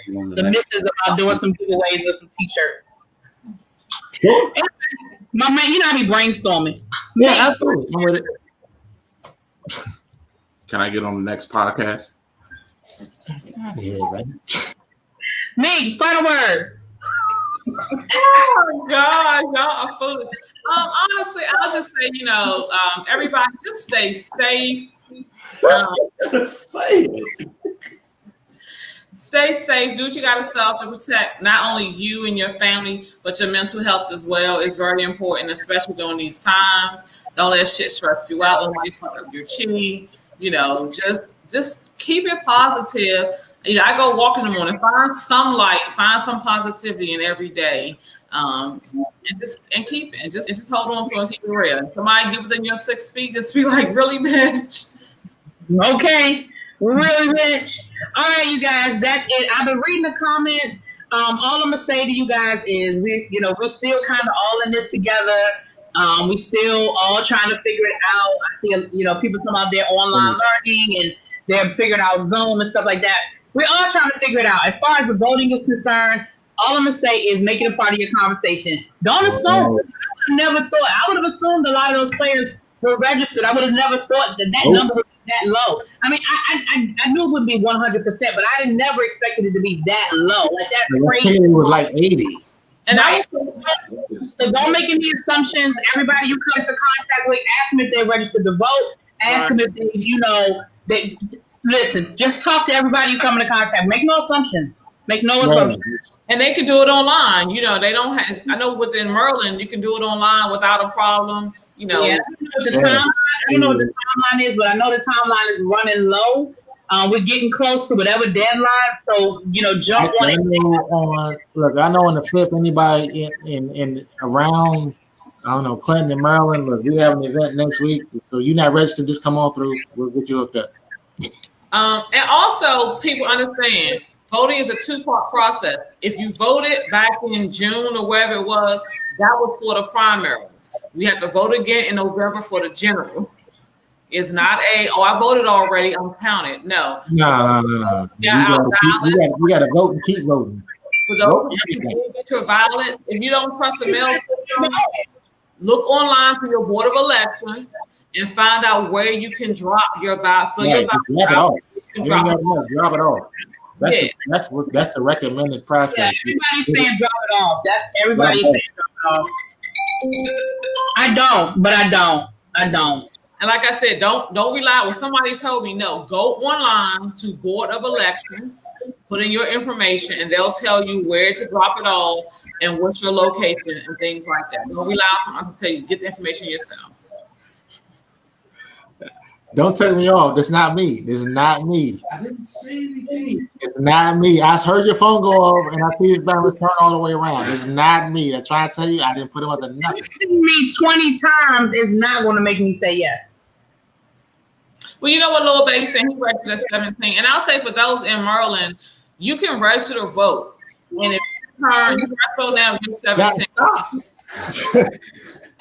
Speaker 3: the missus about doing some giveaways with some T-shirts.
Speaker 2: Sure.
Speaker 3: My man, I be brainstorming.
Speaker 2: Yeah, absolutely. I'm with it.
Speaker 4: Can I get on the next podcast?
Speaker 2: Yeah, right.
Speaker 3: Mink, final words.
Speaker 1: Oh God, y'all are foolish. Honestly, I'll just say, everybody just stay safe. Stay safe. Do what you got yourself to protect not only you and your family, but your mental health as well. It's very important, especially during these times. Don't let shit stress you out. Don't let it fuck up your chi. Just keep it positive. I go walk in the morning, find some light, find some positivity in every day. And keep it and just hold on to it and keep it real. Somebody get within your 6 feet, just be like, really, bitch.
Speaker 3: Okay, really, bitch. All right, you guys, that's it. I've been reading the comments. All I'm gonna say to you guys is we're still kind of all in this together. We still all trying to figure it out. I see people talking about their online learning and they're figuring out Zoom and stuff like that. We're all trying to figure it out. As far as the voting is concerned, all I'm going to say is make it a part of your conversation. Don't assume. I would have assumed a lot of those players were registered. I would have never thought that number would be that low. I mean, I knew it would be 100%, but I never expected it to be that low. Like, that's crazy.
Speaker 2: It was like 80.
Speaker 3: And so don't make any assumptions. Everybody you come into contact with, ask them if they're registered to vote. Ask them if they, listen, just talk to everybody you come into contact. Make no assumptions. Make no assumptions.
Speaker 1: And they can do it online. You know, they don't have. I know within Maryland, you can do it online without a problem. You know,
Speaker 3: Yeah, I don't know what the timeline is, but I know the timeline is running low. We're getting close to whatever deadline, so jump on it.
Speaker 2: Look, I know on the flip, anybody in around, I don't know, Clinton and Maryland. Look, we have an event next week, so you're not registered. Just come on through. We'll get you hooked up.
Speaker 1: And also, people understand voting is a two-part process. If you voted back in June or wherever it was, that was for the primaries. We have to vote again in November for the general. It's not I voted already, I'm counted. No.
Speaker 2: No. You got to vote and keep voting.
Speaker 1: For those who didn't get your ballots, if you don't trust the mail system, look online for your Board of Elections and find out where you can drop your ballot. So your ballot,
Speaker 2: drop it off. That's the recommended process.
Speaker 3: Yeah, everybody's saying drop it off. That's everybody saying drop it off. I don't.
Speaker 1: And like I said, don't rely on what somebody told me. No, go online to Board of Elections, put in your information, and they'll tell you where to drop it off and what's your location and things like that. Don't rely on someone else to tell you. Get the information yourself.
Speaker 2: Don't take me off. That's not me. This is not me.
Speaker 4: I didn't say anything.
Speaker 2: It's not me. I heard your phone go off and I see his balance turn all the way around. It's not me. I'm trying to tell you, I didn't put him up to nothing.
Speaker 3: Texting me 20 times is not going to make me say yes.
Speaker 1: Well, you know what little baby said? He registered at 17. And I'll say for those in Maryland, you can register to vote. And if you turn, you can vote now if you're 17.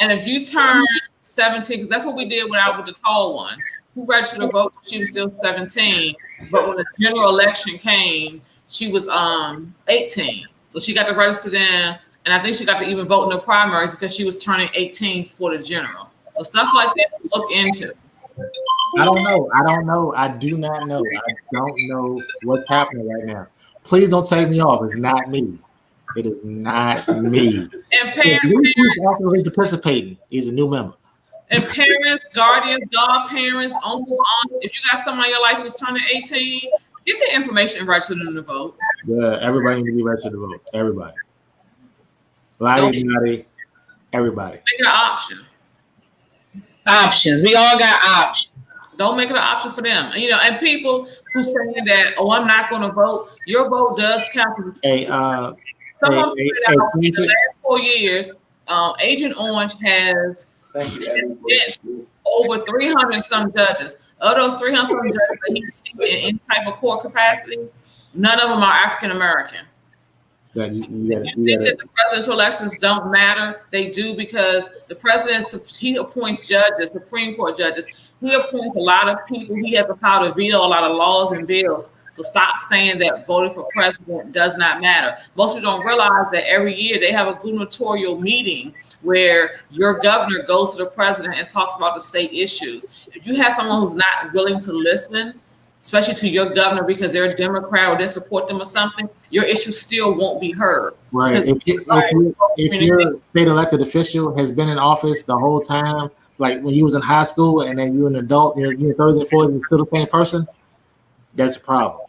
Speaker 1: And if you turn 17, because that's what we did with the tall one. She registered to vote. She was still 17, but when the general election came, she was 18. So she got to register then, and I think she got to even vote in the primaries because she was turning 18 for the general. So stuff like that to look into.
Speaker 2: I don't know. I do not know. I don't know what's happening right now. Please don't take me off. It's not me. It is not me.
Speaker 1: And parents
Speaker 2: actively participating. He's a new member.
Speaker 1: And parents, guardians, godparents, uncles, aunts, if you got someone in your life who's turning 18, get the information and register them to vote.
Speaker 2: Yeah, everybody needs to be registered to vote. Everybody. Lottie, everybody.
Speaker 1: Make it an option.
Speaker 3: Options. We all got options.
Speaker 1: Don't make it an option for them. And people who say that, I'm not going to vote, your vote does count. Someone in the last 4 years, Agent Orange has benched over 300 some judges. Of those 300 some judges that he's seen in any type of court capacity, none of them are African American. You think that the presidential elections don't matter? They do, because the president, he appoints judges, Supreme Court judges. He appoints a lot of people. He has the power to veto a lot of laws and bills. So stop saying that voting for president does not matter. Most people don't realize that every year they have a gubernatorial meeting where your governor goes to the president and talks about the state issues. If you have someone who's not willing to listen, especially to your governor because they're a Democrat or they support them or something, your issue still won't be heard.
Speaker 2: Right. If your state elected official has been in office the whole time, like when you was in high school and then you're an adult, you're 30s and 40s and still the same person, that's a problem.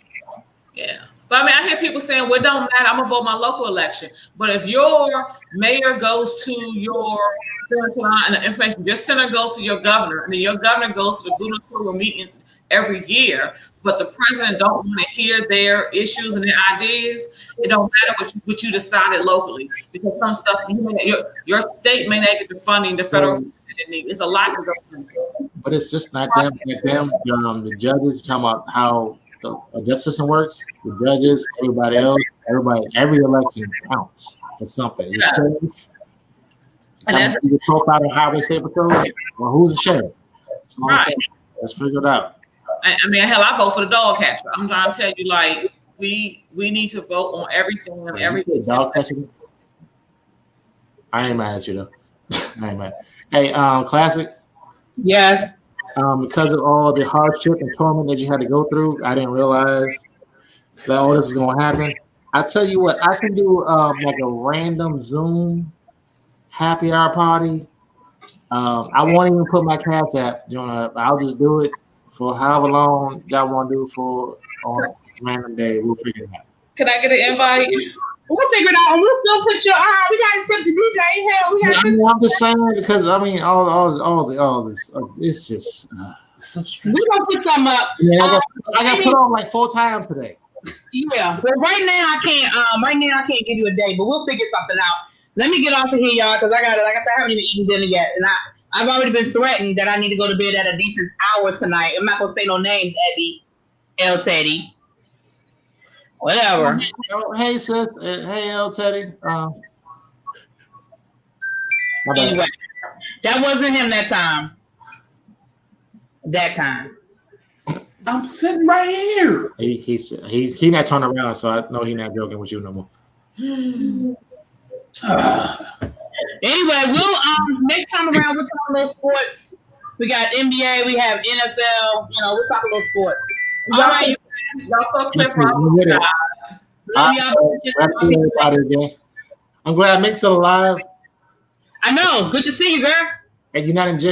Speaker 1: Yeah. But I hear people saying, well, it don't matter, I'm gonna vote my local election. But if your mayor goes to your senator and the information, your senator goes to your governor, and then your governor goes to the gubernatorial meeting every year, but the president don't want to hear their issues and their ideas, it don't matter what you decided locally, because some stuff your state may not get the funding, the federal funding it needs. It's a lot to go through.
Speaker 2: But it's just not them. The judges, talking about how the justice system works. The judges, everybody else, every election counts for something. Yeah. And that's the profile of Highway State Patrol, or who's the sheriff. Right. Let's figure it out.
Speaker 1: Hell, I vote for the dog catcher. I'm trying to tell you, like, we need to vote on everything and everything.
Speaker 2: Dog catcher? I ain't mad at you though. I ain't mad. Hey, Classic.
Speaker 3: Yes.
Speaker 2: Because of all the hardship and torment that you had to go through, I didn't realize that all this is gonna happen. I tell you what, I can do like a random Zoom happy hour party. I won't even put my Cash App joint up. I'll just do it for however long y'all want to do for on a random day. We'll figure it out.
Speaker 1: Can I get an invite?
Speaker 3: We'll figure it out. And we'll still put your. We got to tip the DJ. Hell, we got.
Speaker 2: I'm just saying because I mean all this it's just.
Speaker 4: So
Speaker 3: We gonna put some up.
Speaker 2: Yeah, I got put on like 4 times today.
Speaker 3: Yeah, but right now I can't. Right now I can't give you a date, but we'll figure something out. Let me get off of here, y'all, because I got it. Like I said, I haven't even eaten dinner yet, and I've already been threatened that I need to go to bed at a decent hour tonight. I'm not gonna say no names, Eddie, El Teddy, whatever.
Speaker 2: Hey sis, hey El Teddy.
Speaker 3: Anyway, that wasn't him that time. That time.
Speaker 4: I'm sitting right here.
Speaker 2: He's not turning around, so I know he's not joking with you no more.
Speaker 3: Anyway, we'll next time around we'll talk about sports. We got NBA, we have NFL. You know, we'll talk about sports. All right, you guys.
Speaker 1: Y'all so clear.
Speaker 3: Love y'all.
Speaker 2: Everybody again. I'm glad Mink's still alive.
Speaker 3: I know. Good to see you, girl.
Speaker 2: And you're not in jail.